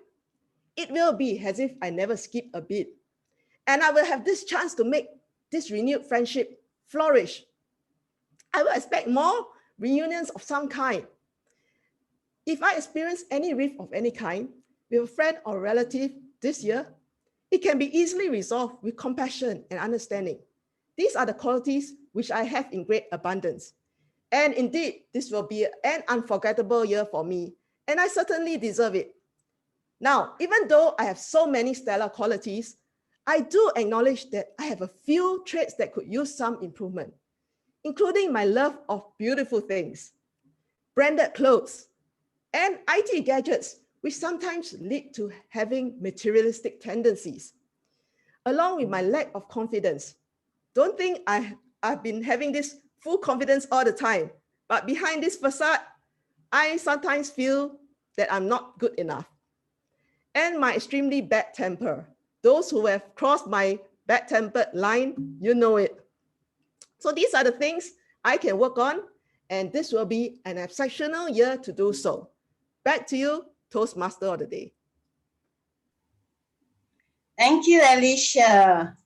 it will be as if I never skipped a beat. And I will have this chance to make this renewed friendship flourish. I will expect more reunions of some kind. If I experience any rift of any kind with a friend or relative this year, it can be easily resolved with compassion and understanding. These are the qualities which I have in great abundance. And indeed, this will be an unforgettable year for me, and I certainly deserve it. Now, even though I have so many stellar qualities, I do acknowledge that I have a few traits that could use some improvement, including my love of beautiful things, branded clothes, and IT gadgets, which sometimes lead to having materialistic tendencies, along with my lack of confidence. Don't think I've been having this full confidence all the time, but behind this facade, I sometimes feel that I'm not good enough. And my extremely bad temper. Those who have crossed my bad-tempered line, you know it. So these are the things I can work on, and this will be an exceptional year to do so. Back to you, Toastmaster of the Day. Thank you, Alicia.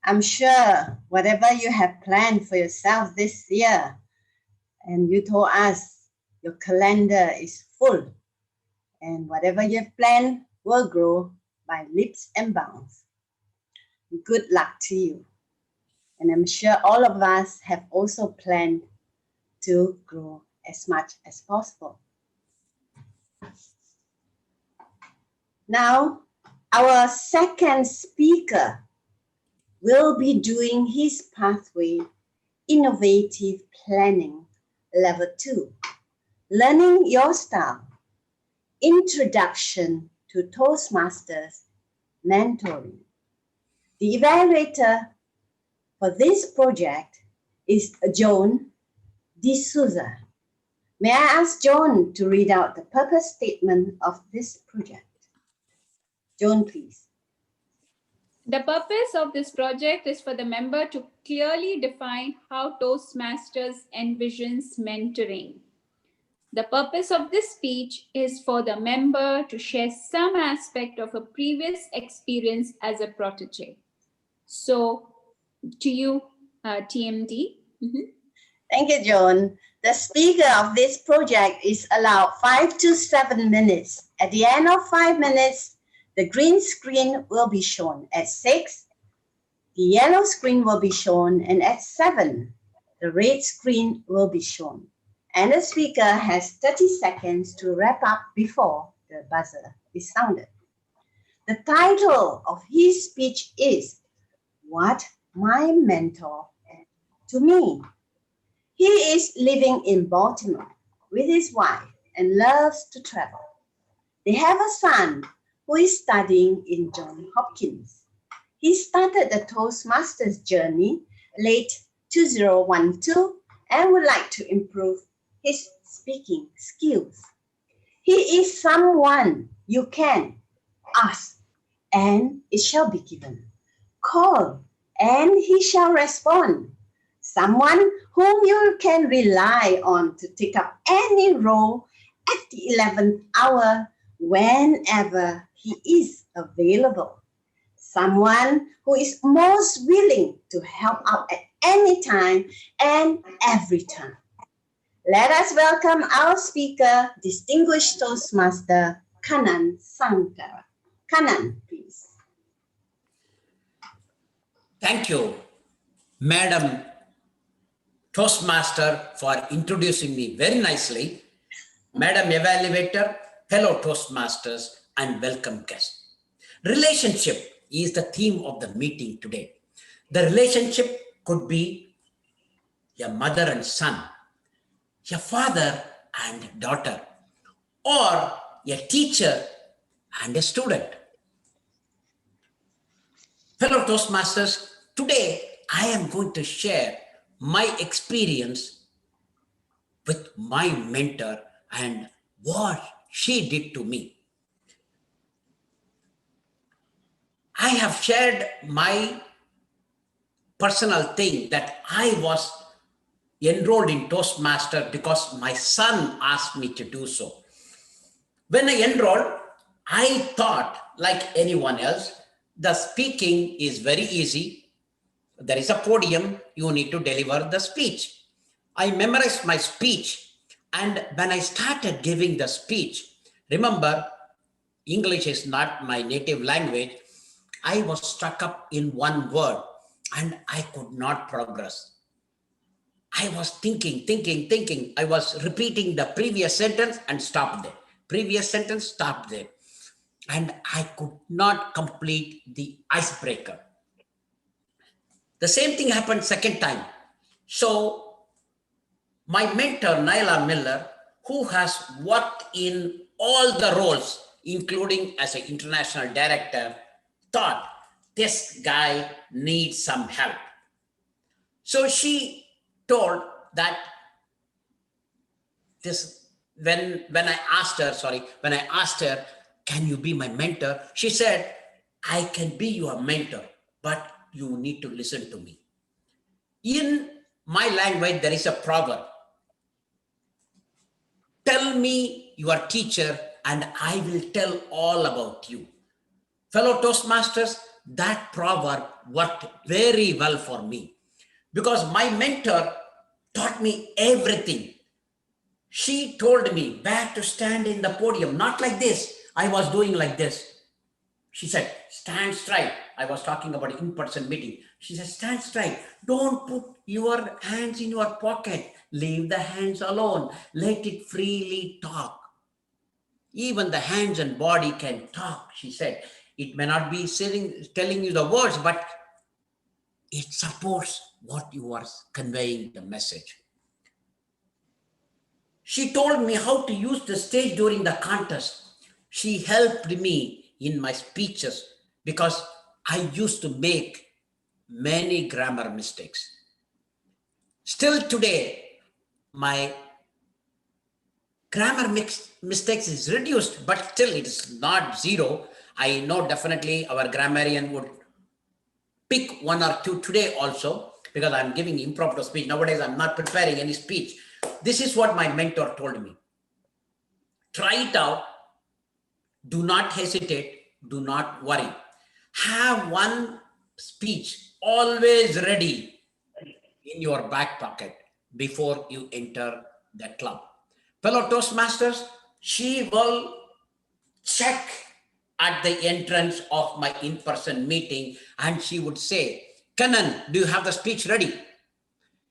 I'm sure whatever you have planned for yourself this year, and you told us your calendar is full, and whatever you've planned will grow by leaps and bounds. Good luck to you. And I'm sure all of us have also planned to grow as much as possible. Now, our second speaker will be doing his pathway innovative planning level 2, learning your style, introduction to Toastmasters mentoring. The evaluator for this project is Joan D'Souza. May I ask Joan to read out the purpose statement of this project? Joan, please. The purpose of this project is for the member to clearly define how Toastmasters envisions mentoring. The purpose of this speech is for the member to share some aspect of a previous experience as a protege. So, to you, TMD. Thank you, Joan. The speaker of this project is allowed 5 to 7 minutes. At the end of 5 minutes, the green screen will be shown. At 6, the yellow screen will be shown, and at 7, the red screen will be shown. And the speaker has 30 seconds to wrap up before the buzzer is sounded. The title of his speech is What My Mentor Said to Me. He is living in Baltimore with his wife and loves to travel. They have a son who is studying in Johns Hopkins. He started the Toastmasters journey late 2012 and would like to improve his speaking skills. He is someone you can ask and it shall be given. Call and he shall respond. Someone whom you can rely on to take up any role at the 11th hour whenever he is available. Someone who is most willing to help out at any time and every time. Let us welcome our speaker, distinguished Toastmaster, Kanan Sankara. Kanan, please. Thank you, Madam Toastmaster, for introducing me very nicely. Madam Evaluator, fellow Toastmasters, and welcome guests. Relationship is the theme of the meeting today. The relationship could be a mother and son, a father and daughter, or a teacher and a student. Fellow Toastmasters, today I am going to share my experience with my mentor and what she did to me. I have shared my personal thing that I was enrolled in Toastmaster because my son asked me to do so. When I enrolled, I thought, like anyone else, the speaking is very easy. There is a podium, you need to deliver the speech. I memorized my speech, and when I started giving the speech, remember, English is not my native language. I was stuck up in one word and I could not progress. I was thinking. I was repeating the previous sentence and stopped there. Previous sentence, stopped there. And I could not complete the icebreaker. The same thing happened second time. So my mentor, Naila Miller, who has worked in all the roles, including as an international director, thought this guy needs some help. So she told that this, when I asked her, can you be my mentor? She said, I can be your mentor, but you need to listen to me. In my language, there is a proverb. Tell me your teacher and I will tell all about you. Fellow Toastmasters, that proverb worked very well for me because my mentor taught me everything. She told me where to stand in the podium, not like this. I was doing like this. She said, stand straight. I was talking about an in-person meeting. She said, stand straight. Don't put your hands in your pocket. Leave the hands alone. Let it freely talk. Even the hands and body can talk, she said. It may not be telling you the words, but it supports what you are conveying the message. She told me how to use the stage during the contest. She helped me in my speeches because I used to make many grammar mistakes. Still today, my grammar mistakes is reduced, but still it is not zero. I know definitely our grammarian would pick one or two today also because I'm giving impromptu speech. Nowadays, I'm not preparing any speech. This is what my mentor told me. Try it out. Do not hesitate. Do not worry. Have one speech always ready in your back pocket before you enter the club. Fellow Toastmasters, she will check at the entrance of my in-person meeting and she would say, Kanan, do you have the speech ready?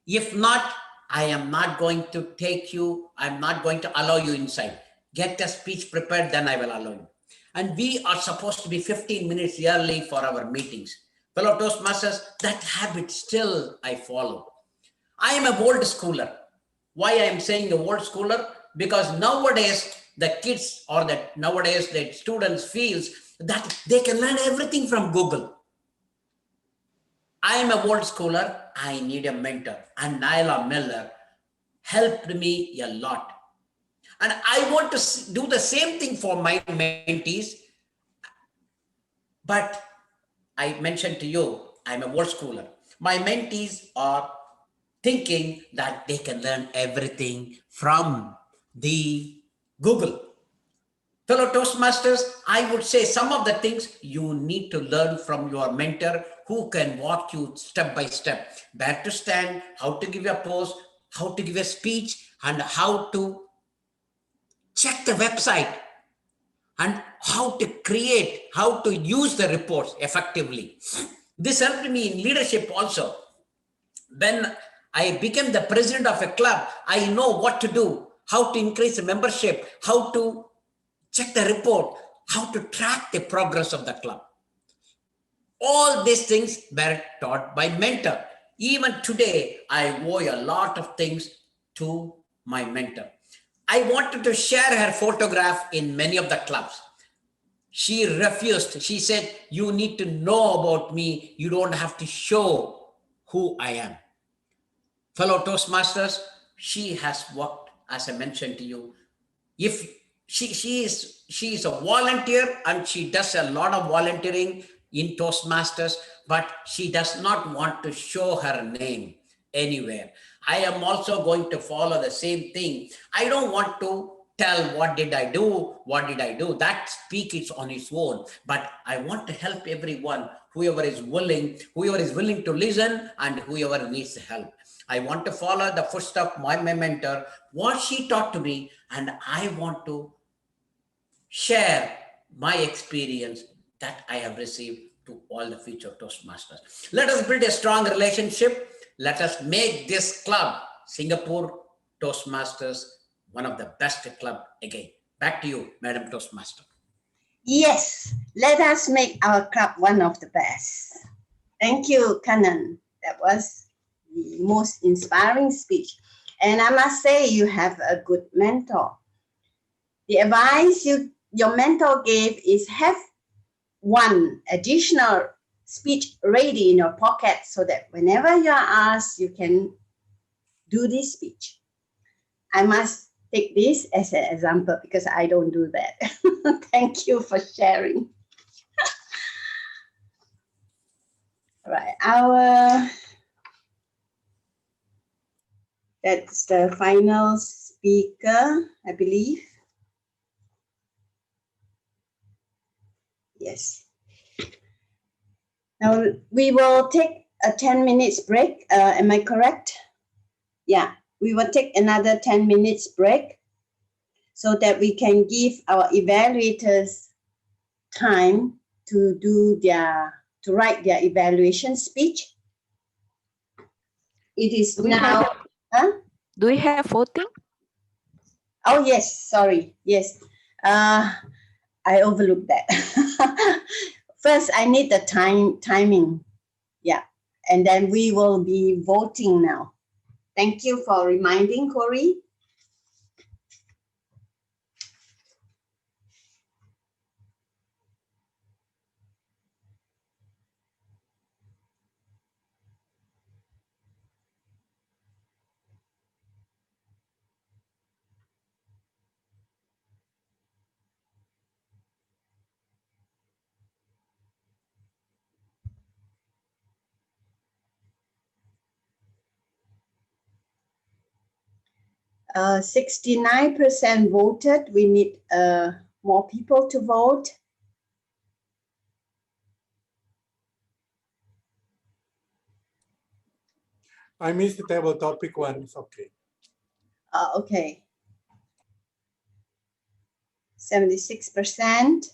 If not, I am not going to take you, I'm not going to allow you inside. Get the speech prepared, then I will allow you. And we are supposed to be 15 minutes early for our meetings. Fellow Toastmasters, that habit still I follow. I am a old schooler. Why I am saying a old schooler? Because nowadays the kids or nowadays the students feels that they can learn everything from Google. I am a old schooler. I need a mentor. And Naila Miller helped me a lot. And I want to do the same thing for my mentees. But I mentioned to you, I'm a old schooler. My mentees are thinking that they can learn everything from the Google. Fellow Toastmasters, I would say some of the things you need to learn from your mentor who can walk you step by step, where to stand, how to give a pose, how to give a speech, and how to check the website, and how to create, how to use the reports effectively. This helped me in leadership also. When I became the president of a club, I know what to do, how to increase the membership, how to check the report, how to track the progress of the club. All these things were taught by mentor. Even today, I owe a lot of things to my mentor. I wanted to share her photograph in many of the clubs. She refused. She said, you need to know about me. You don't have to show who I am. Fellow Toastmasters, she has worked, as I mentioned to you. If she is a volunteer and she does a lot of volunteering in Toastmasters, but she does not want to show her name anywhere. I am also going to follow the same thing. I don't want to tell what did I do. That speak is on its own, but I want to help everyone, whoever is willing to listen and whoever needs help. I want to follow the footsteps of my mentor, what she taught to me, and I want to share my experience that I have received to all the future Toastmasters. Let us build a strong relationship. Let us make this club, Singapore Toastmasters, one of the best club again. Back to you, Madam Toastmaster. Yes, let us make our club one of the best. Thank you, Kanan. That was the most inspiring speech. And I must say, you have a good mentor. The advice your mentor gave is have one additional speech ready in your pocket so that whenever you are asked, you can do this speech. I must take this as an example because I don't do that. Thank you for sharing. Right, that's the final speaker, I believe. Yes. Now we will take a 10 minutes break. Am I correct? Yeah, we will take another 10 minutes break so that we can give our evaluators time to write their evaluation speech. It is now. Do we have voting? Oh yes, sorry. Yes, I overlooked that. First, I need the timing. Yeah, and then we will be voting now. Thank you for reminding, Corey. Uh, 69% voted. We need more people to vote. I missed the table topic one. It's okay. Okay. 76%.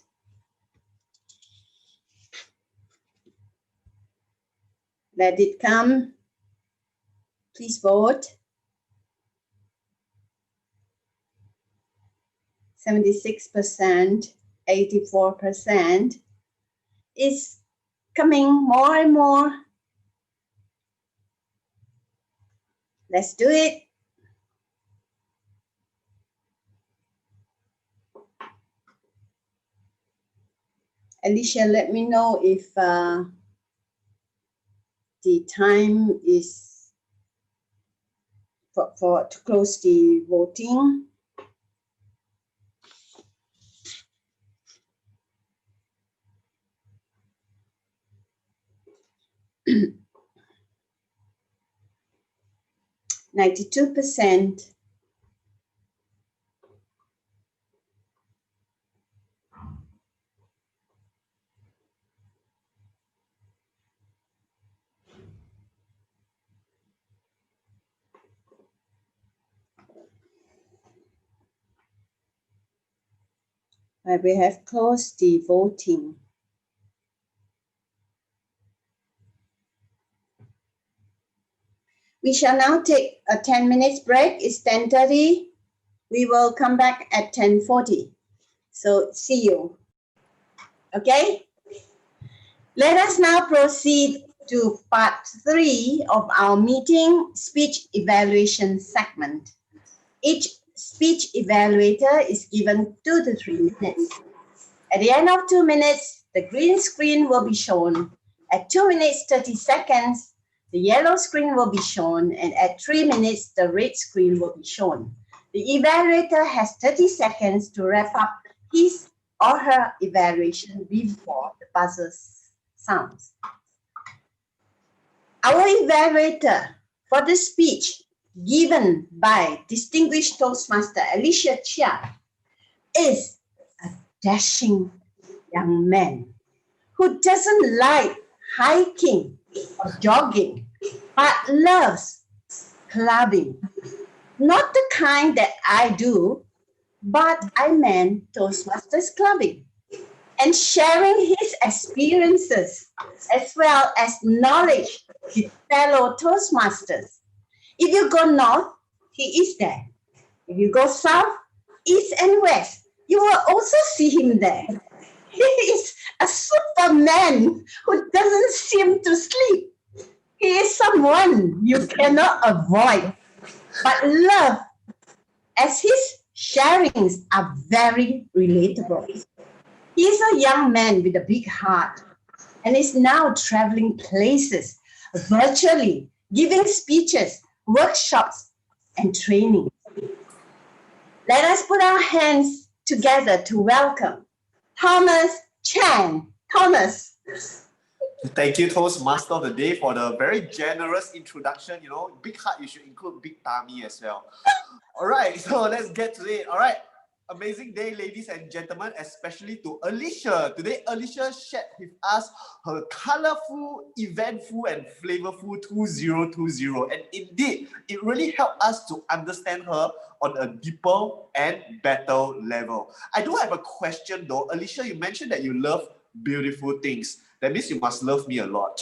Let it come. Please vote. 76%, 84%. It's coming more and more. Let's do it. Alicia, let me know if the time is to close the voting. %92%. We have closed the voting. We shall now take a 10 minutes break. It's 10:30. We will come back at 10:40. So see you. Okay? Let us now proceed to part 3 of our meeting speech evaluation segment. Each speech evaluator is given 2 to 3 minutes. At the end of 2 minutes, the green screen will be shown. At 2 minutes 30 seconds, The yellow screen will be shown, and at 3 minutes, the red screen will be shown. The evaluator has 30 seconds to wrap up his or her evaluation before the buzzer sounds. Our evaluator for the speech given by distinguished Toastmaster Alicia Chia is a dashing young man who doesn't like hiking or jogging, but loves clubbing. Not the kind that I do, but I meant Toastmasters clubbing. And sharing his experiences as well as knowledge with fellow Toastmasters. If you go north, he is there. If you go south, east and west, you will also see him there. He is a superman who doesn't seem to sleep. He is someone you cannot avoid, but love, as his sharings are very relatable. He is a young man with a big heart and is now traveling places virtually, giving speeches, workshops, and training. Let us put our hands together to welcome Thomas Chan. Thomas. Thank you, Toastmaster of the Day, for the very generous introduction. You know, big heart, you should include big tummy as well. All right, so let's get to it. All right. Amazing day, ladies and gentlemen, especially to Alicia. Today, Alicia shared with us her colorful, eventful, and flavorful 2020. And indeed, it really helped us to understand her on a deeper and better level. I do have a question though. Alicia, you mentioned that you love beautiful things. That means you must love me a lot.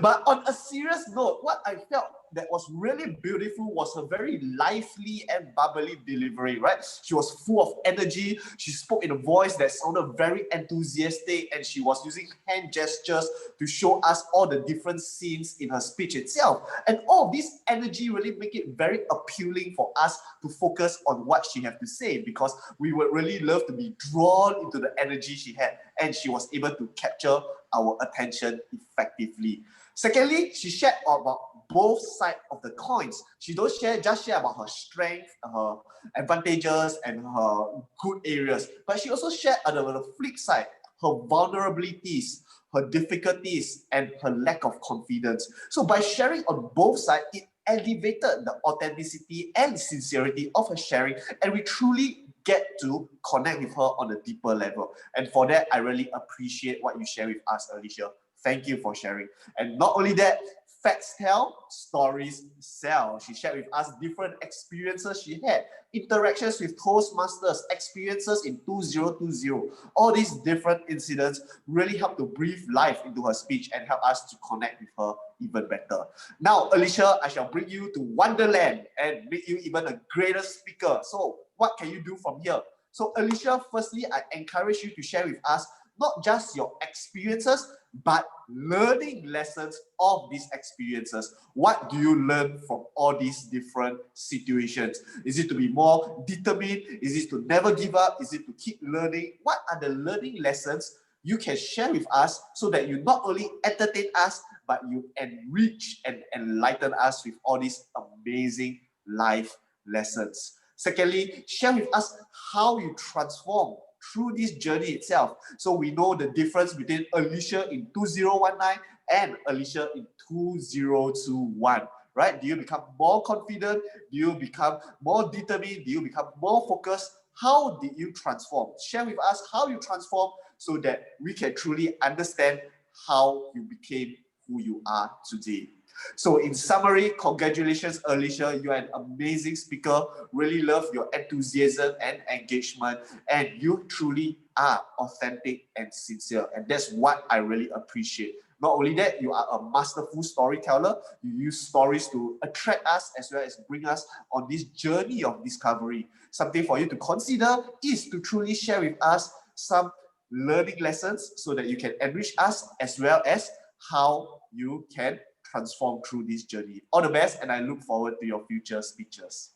But on a serious note, what I felt that was really beautiful was her very lively and bubbly delivery, right? She was full of energy. She spoke in a voice that sounded very enthusiastic, and she was using hand gestures to show us all the different scenes in her speech itself. And all of this energy really make it very appealing for us to focus on what she had to say, because we would really love to be drawn into the energy she had, and she was able to capture our attention effectively. Secondly, she shared about both sides of the coins. She don't just share about her strength, her advantages, and her good areas, but she also shared on the flip side, her vulnerabilities, her difficulties, and her lack of confidence. So by sharing on both sides, it elevated the authenticity and sincerity of her sharing, and we truly get to connect with her on a deeper level. And for that, I really appreciate what you share with us, Alicia. Thank you for sharing. And not only that, facts tell, stories sell. She shared with us different experiences she had, interactions with Toastmasters, experiences in 2020. All these different incidents really helped to breathe life into her speech and help us to connect with her even better. Now, Alicia, I shall bring you to Wonderland and make you even a greater speaker. So what can you do from here? So Alicia, firstly, I encourage you to share with us not just your experiences, but learning lessons of these experiences. What do you learn from all these different situations? Is it to be more determined? Is it to never give up? Is it to keep learning? What are the learning lessons you can share with us so that you not only entertain us, but you enrich and enlighten us with all these amazing life lessons? Secondly, share with us how you transform through this journey itself. So we know the difference between Alicia in 2019 and Alicia in 2021, right? Do you become more confident? Do you become more determined? Do you become more focused? How did you transform? Share with us how you transform so that we can truly understand how you became who you are today. So in summary, congratulations, Alicia. You are an amazing speaker. Really love your enthusiasm and engagement. And you truly are authentic and sincere. And that's what I really appreciate. Not only that, you are a masterful storyteller. You use stories to attract us as well as bring us on this journey of discovery. Something for you to consider is to truly share with us some learning lessons so that you can enrich us as well as how you can transform through this journey. All the best, and I look forward to your future speeches.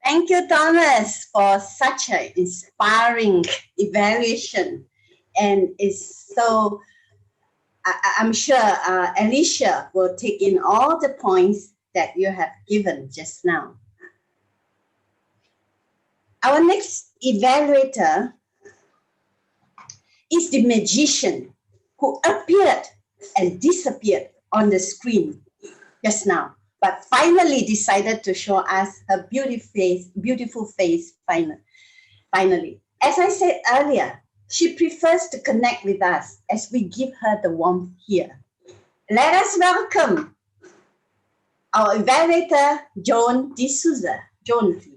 Thank you, Thomas, for such an inspiring evaluation. And it's so I'm sure Alicia will take in all the points that you have given just now. Our next evaluator is the magician who appeared and disappeared on the screen just now, but finally decided to show us her beautiful face finally. As I said earlier, she prefers to connect with us as we give her the warmth here. Let us welcome our evaluator, Joan D'Souza. Joan, please.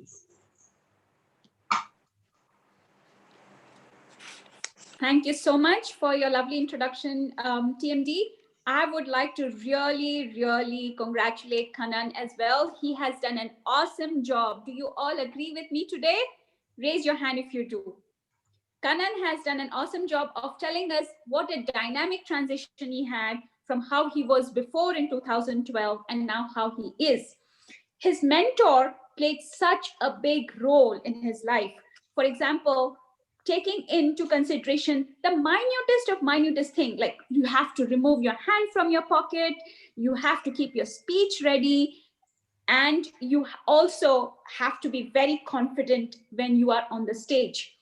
Thank you so much for your lovely introduction, TMD. I would like to really congratulate Kanan as well. He has done an awesome job. Do you all agree with me today? Raise your hand if you do. Kanan has done an awesome job of telling us what a dynamic transition he had from how he was before in 2012 and now how he is. His mentor played such a big role in his life. For example, taking into consideration the minutest thing, like you have to remove your hand from your pocket, you have to keep your speech ready, and you also have to be very confident when you are on the stage.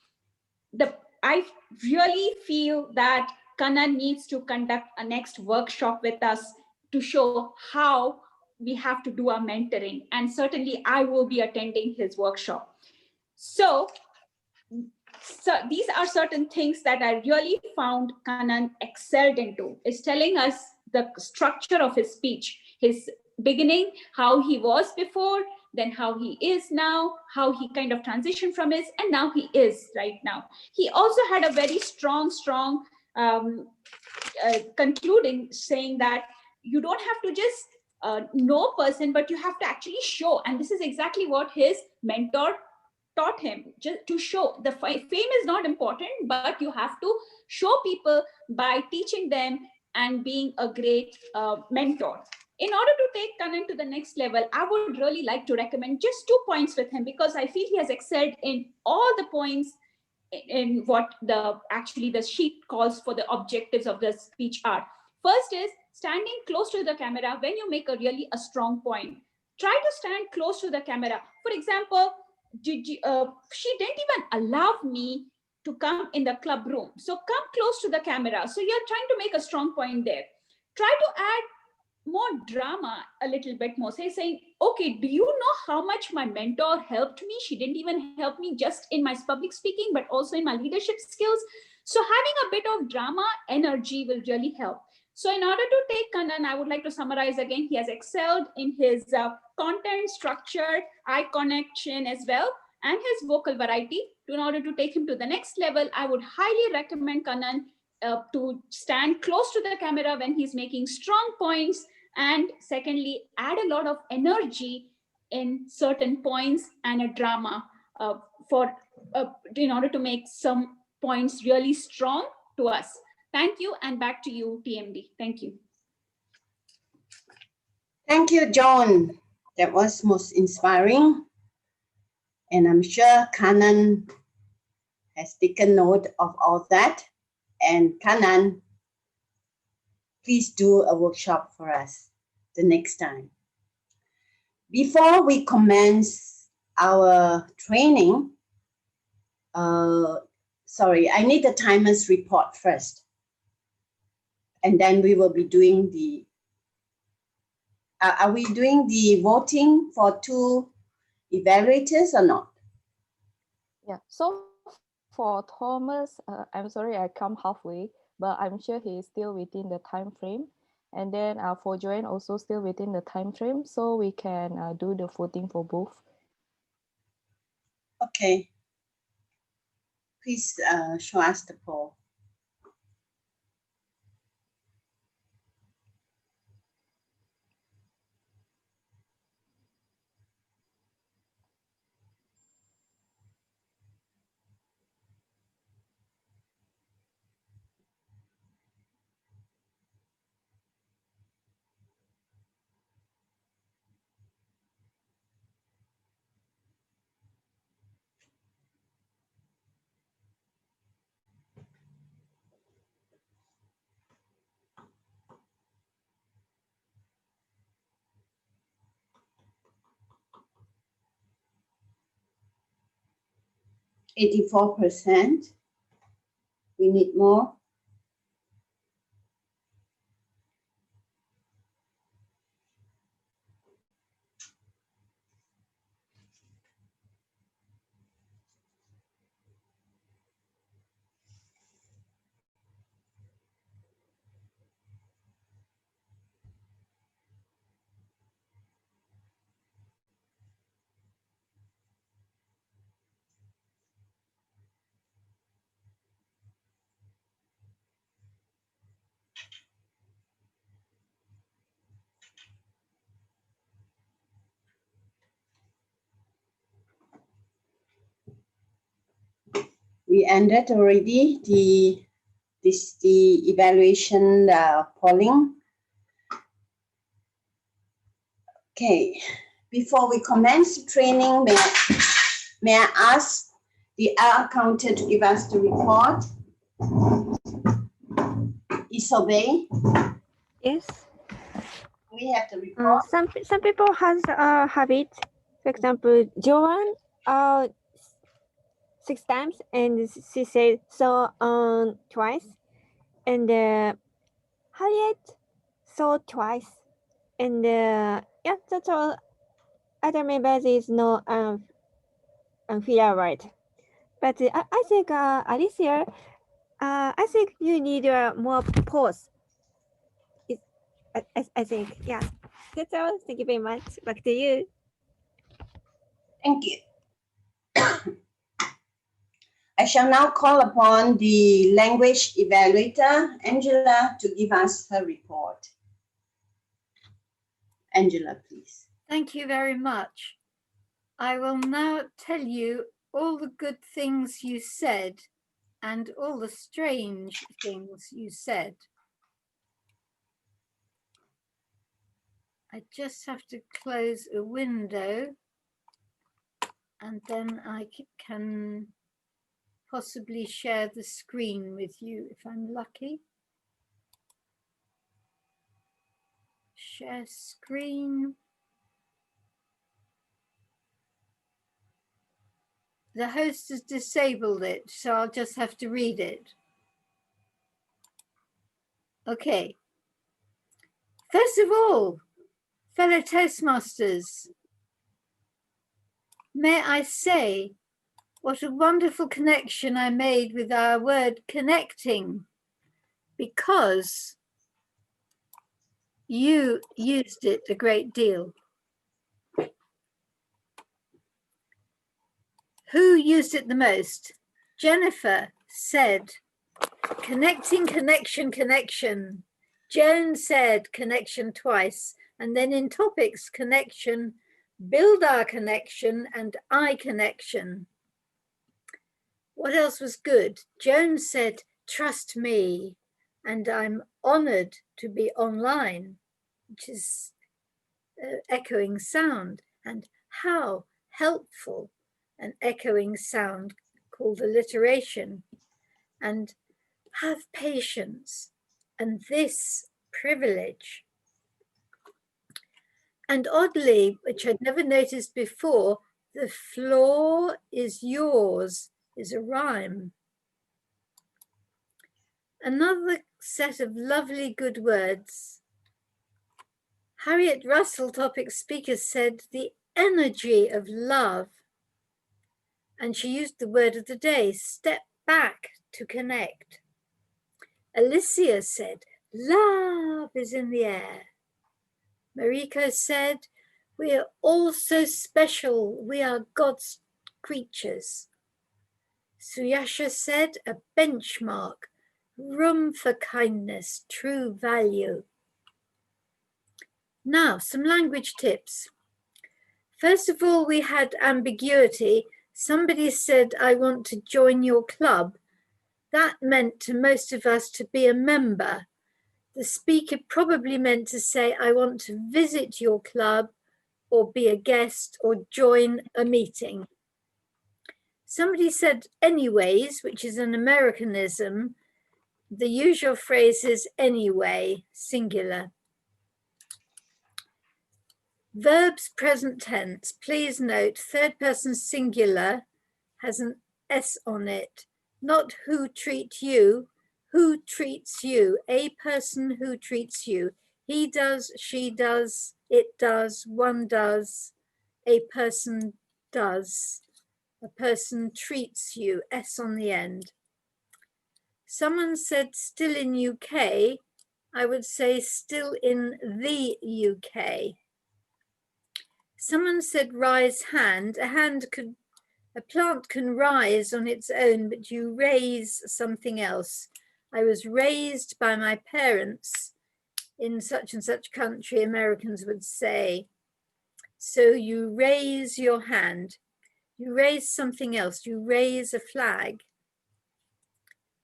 I really feel that Kanan needs to conduct a next workshop with us to show how we have to do our mentoring. And certainly I will be attending his workshop. So these are certain things that I really found Kanan excelled into, is telling us the structure of his speech, his beginning, how he was before, then how he is now, how he kind of transitioned from his, and now he is right now. He also had a very strong concluding, saying that you don't have to just know a person, but you have to actually show. And this is exactly what his mentor taught him, just to show. The fame is not important, but you have to show people by teaching them and being a great mentor. In order to take Kanan to the next level, I would really like to recommend just 2 points with him, because I feel he has excelled in all the points in what the sheet calls for the objectives of the speech are. First is standing close to the camera when you make a strong point. Try to stand close to the camera. For example, she didn't even allow me to come in the club room. So come close to the camera. So you're trying to make a strong point there. Try to add more drama a little bit more. Saying, okay, do you know how much my mentor helped me? She didn't even help me just in my public speaking, but also in my leadership skills. So having a bit of drama energy will really help. So in order to take Kanan, I would like to summarize again. He has excelled in his content, structure, eye connection as well, and his vocal variety. In order to take him to the next level, I would highly recommend Kanan to stand close to the camera when he's making strong points. And secondly, add a lot of energy in certain points and a drama in order to make some points really strong to us. Thank you, and back to you, TMD. Thank you. Thank you, John. That was most inspiring. And I'm sure Kanan has taken note of all that. And Kanan, please do a workshop for us the next time. Before we commence our training, sorry, I need the timer's report first. And then we will be doing the, are we doing the voting for 2 evaluators or not? Yeah, so for Thomas, I'm sorry I come halfway, but I'm sure he is still within the time frame. And then for Joanne, also still within the time frame, so we can do the voting for both. Okay. Please show us the poll. 84%. We need more. We ended already the evaluation polling. Okay, before we commence the training, may I ask the accountant to give us the report? Isobey? Yes. We have the report. Some people has a habit. For example, Joanne 6 times, and she said so twice, and Harriet so twice, and yeah, that's all. Other members is no feel right, but I think Alicia, I think you need more pause. I think, yeah. That's all. Thank you very much. Back to you. Thank you. I shall now call upon the language evaluator, Angela, to give us her report. Angela, please. Thank you very much. I will now tell you all the good things you said and all the strange things you said. I just have to close a window and then I can possibly share the screen with you if I'm lucky. Share screen. The host has disabled it, so I'll just have to read it. Okay. First of all, fellow Toastmasters, may I say what a wonderful connection I made with our word connecting, because you used it a great deal. Who used it the most? Jennifer said, connecting, connection, connection. Joan said connection twice, and then in topics, connection, build our connection, and I connection. What else was good? Joan said, trust me, and I'm honored to be online, which is echoing sound, and how helpful, an echoing sound called alliteration, and have patience, and this privilege. And oddly, which I'd never noticed before, the floor is yours is a rhyme. Another set of lovely good words. Harriet Russell, topic speaker, said the energy of love. And she used the word of the day, step back to connect. Alicia said, love is in the air. Mariko said, we are all so special. We are God's creatures. Suyasha said, a benchmark, room for kindness, true value. Now, some language tips. First of all, we had ambiguity. Somebody said, I want to join your club. That meant to most of us to be a member. The speaker probably meant to say, I want to visit your club or be a guest or join a meeting. Somebody said anyways, which is an Americanism. The usual phrase is anyway, singular. Verbs present tense. Please note, third person singular has an S on it, not who treat you, who treats you, a person who treats you. He does, she does, it does, one does, a person does. A person treats you, S on the end. Someone said still in UK, I would say still in the UK. Someone said rise hand. A plant can rise on its own, but you raise something else. I was raised by my parents in such and such country, Americans would say. So you raise your hand. You raise something else. You raise a flag.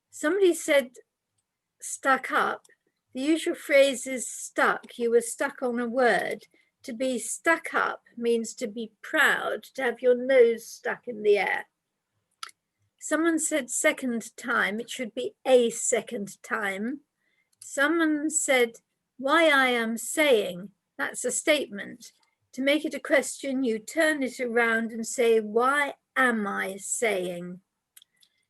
Somebody said stuck up. The usual phrase is stuck. You were stuck on a word. To be stuck up means to be proud, to have your nose stuck in the air. Someone said second time. It should be a second time. Someone said why I am saying. That's a statement. To make it a question, you turn it around and say, why am I saying?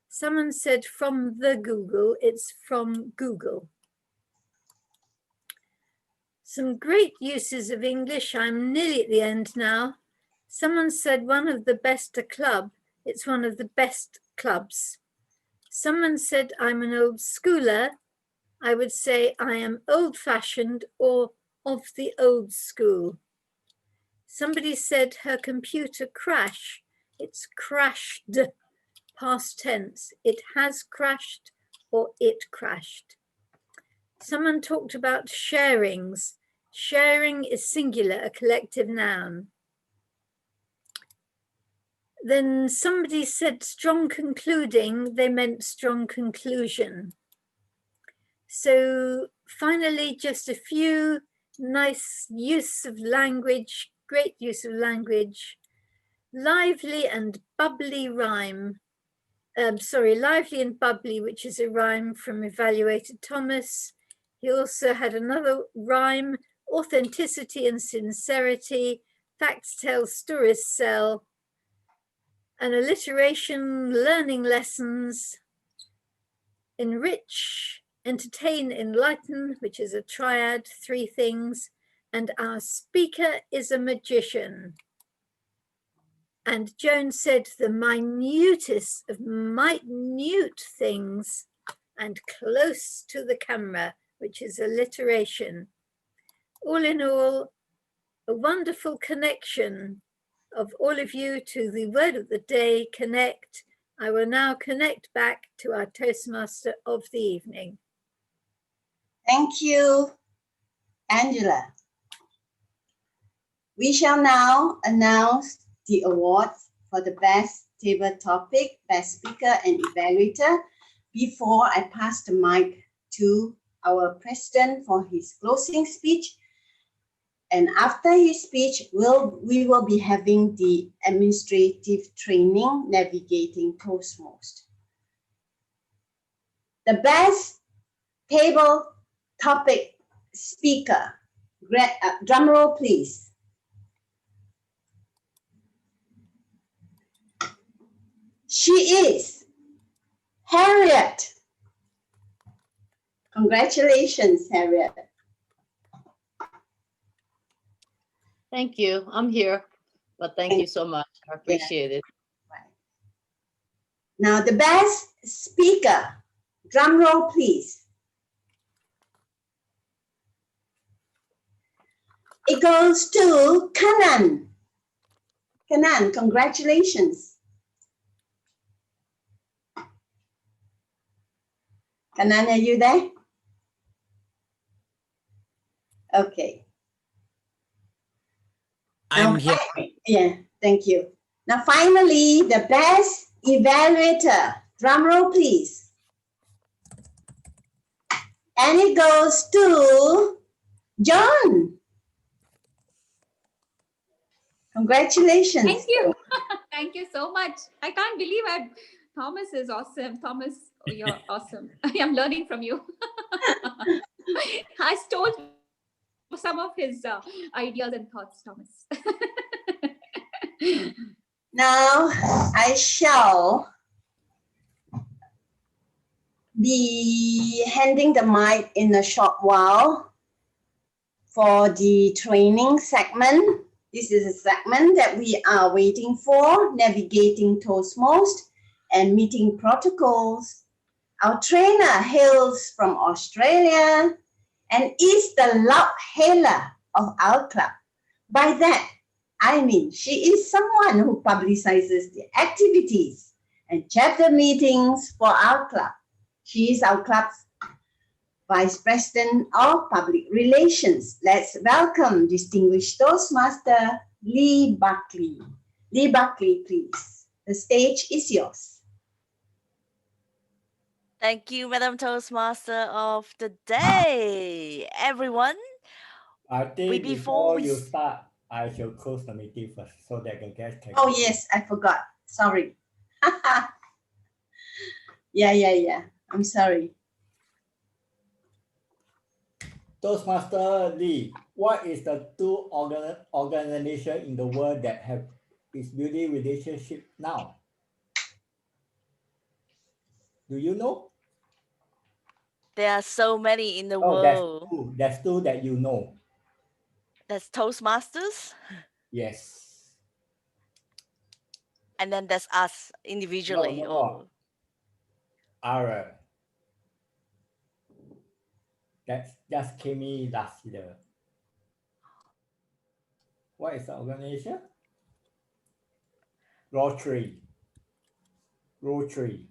Someone said from the Google, it's from Google. Some great uses of English. I'm nearly at the end now. Someone said one of the best a club. It's one of the best clubs. Someone said I'm an old schooler. I would say I am old-fashioned or of the old school. Somebody said her computer crash. It's crashed, past tense. It has crashed or it crashed. Someone talked about sharings. Sharing is singular, a collective noun. Then somebody said strong concluding, they meant strong conclusion. So finally, just a few nice use of language, great use of language. Lively and bubbly rhyme. Lively and bubbly, which is a rhyme from Evaluator Thomas. He also had another rhyme, authenticity and sincerity, facts tell, stories sell, an alliteration, learning lessons, enrich, entertain, enlighten, which is a triad, three things, and our speaker is a magician. And Joan said the minutest of minute things and close to the camera, which is alliteration. All in all, a wonderful connection of all of you to the word of the day, connect. I will now connect back to our Toastmaster of the evening. Thank you, Angela. We shall now announce the awards for the best table topic, best speaker and evaluator before I pass the mic to our president for his closing speech. And after his speech, we will be having the administrative training, navigating Toastmasters. The best table topic speaker, drum roll please. She is Harriet. Congratulations, Harriet. Thank you. I'm here, but thank you so much. I appreciate it. Now the best speaker, drum roll please. It goes to Kanan. Kanan, congratulations. Kanan, are you there? Okay. I'm here. Yeah, thank you. Now finally, the best evaluator. Drum roll, please. And it goes to John. Congratulations. Thank you. Thank you so much. I can't believe Thomas is awesome. Thomas, you're awesome. I am learning from you. I stole some of his ideas and thoughts, Thomas. Now I shall be handing the mic in a short while for the training segment. This is a segment that we are waiting for, navigating Toastmasters and meeting protocols. Our trainer hails from Australia and is the loud hailer of our club. By that, I mean she is someone who publicizes the activities and chapter meetings for our club. She is our club's Vice President of Public Relations. Let's welcome distinguished Toastmaster Lee Buckley. Lee Buckley, please. The stage is yours. Thank you, Madam Toastmaster of the day. Everyone, I think before before we you start, I shall close the meeting first so that the guests can. Oh yes, I forgot. Sorry. Yeah. I'm sorry. Toastmaster Lee, what is the two organization in the world that have is building relationship now? Do you know? there are so many in the Oh, world. That's two that you know. There's Toastmasters, Yes. and then there's us individually. No. Ara. That just came in last year. What is the organization? Rotary. Rotary.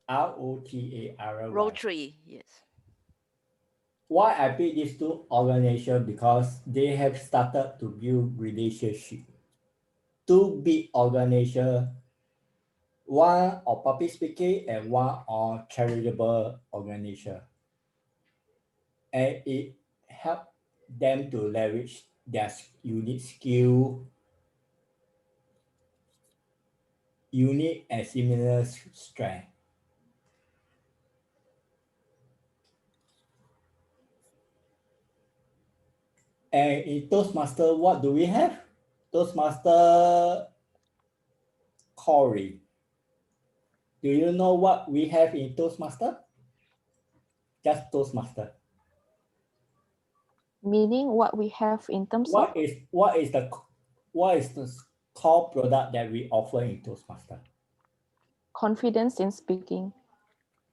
Rotary. Rotary, yes. Why I pick these two organizations? Because they have started to build relationship. Two big organizations, one on public speaking and one on charitable organization. And it helped them to leverage their unique skill, unique and similar strength. And in Toastmaster, what do we have? Toastmaster Corey. Do you know what we have in Toastmaster? Just Toastmaster. Meaning what we have in terms of? What is the core product that we offer in Toastmaster? Confidence in speaking.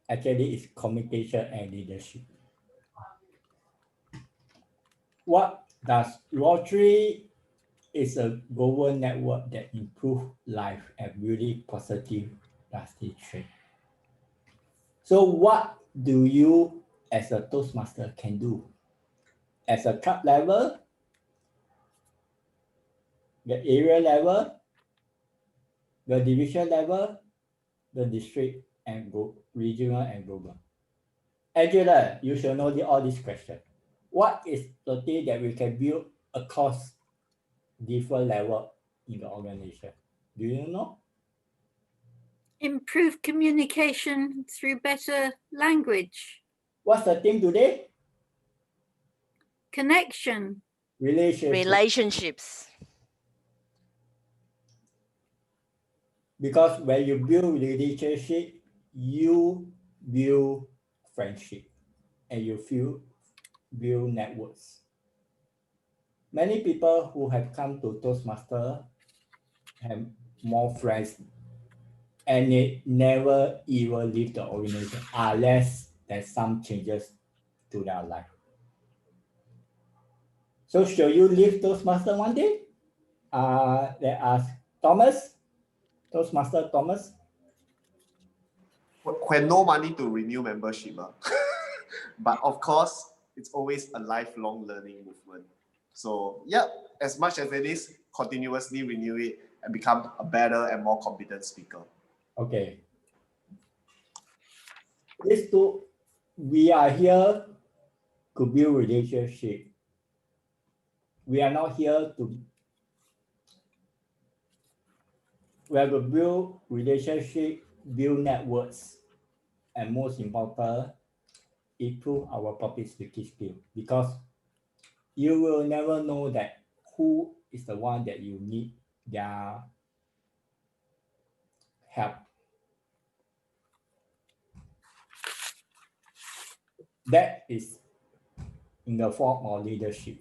Actually, it's communication and leadership. What does Rotary is a global network that improves life and really positive lasting change. So what do you as a Toastmaster can do? As a club level, the area level, the division level, the district and regional and global. Angela, you should know all these questions. What is the thing that we can build across different level in the organization? Do you know? Improve communication through better language. What's the theme today? Connection. Relationships. Because when you build relationship, you build friendship and you build networks. Many people who have come to Toastmaster have more friends and they never even leave the organization unless there's some changes to their life. So shall you leave Toastmaster one day? Let us Thomas, Toastmaster Thomas. When no money to renew membership. But of course, it's always a lifelong learning movement. So yeah, as much as it is, continuously renew it and become a better and more competent speaker. Okay. These two, we are here to build relationship. We are not here to build relationship, build networks, and most important, improve our public speaking skill. Because you will never know that who is the one that you need their help. That is in the form of leadership.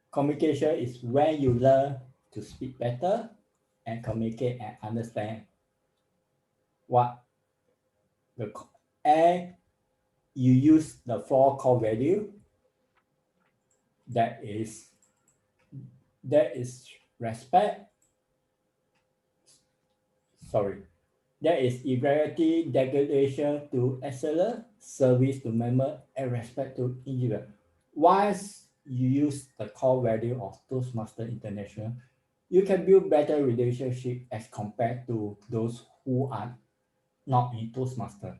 Communication is when you learn to speak better and communicate and understand what and you use the 4 core values. That is respect. That is equality, degradation to excellence, service to member, and respect to individual. Once you use the core value of Toastmasters International, you can build better relationship as compared to those who are not in Toastmasters.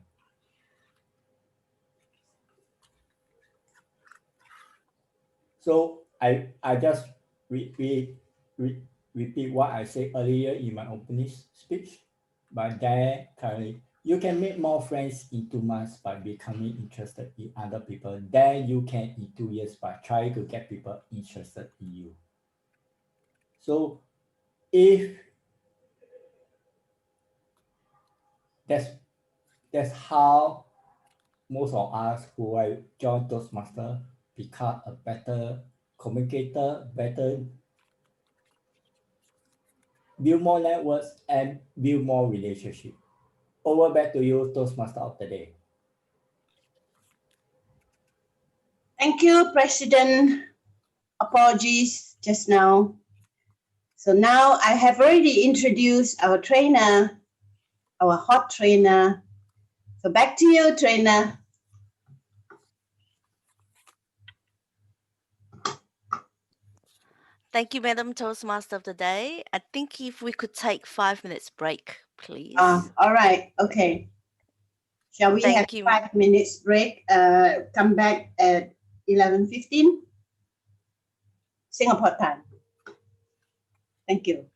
So I just repeat what I said earlier in my opening speech. But then currently, you can make more friends in 2 months by becoming interested in other people. Then you can in 2 years by trying to get people interested in you. So if that's how most of us who are join Toastmasters become a better communicator, better build more networks and build more relationship. Over back to you, Toastmaster of the day. Thank you, President. Apologies just now. So now I have already introduced our trainer, our hot trainer. So back to you, trainer. Thank you, Madam Toastmaster of the Day. I think if we could take 5 minutes break, please. All right, okay. Shall we have Thank you. 5 minutes break? Come back at 11:15 Singapore time. Thank you.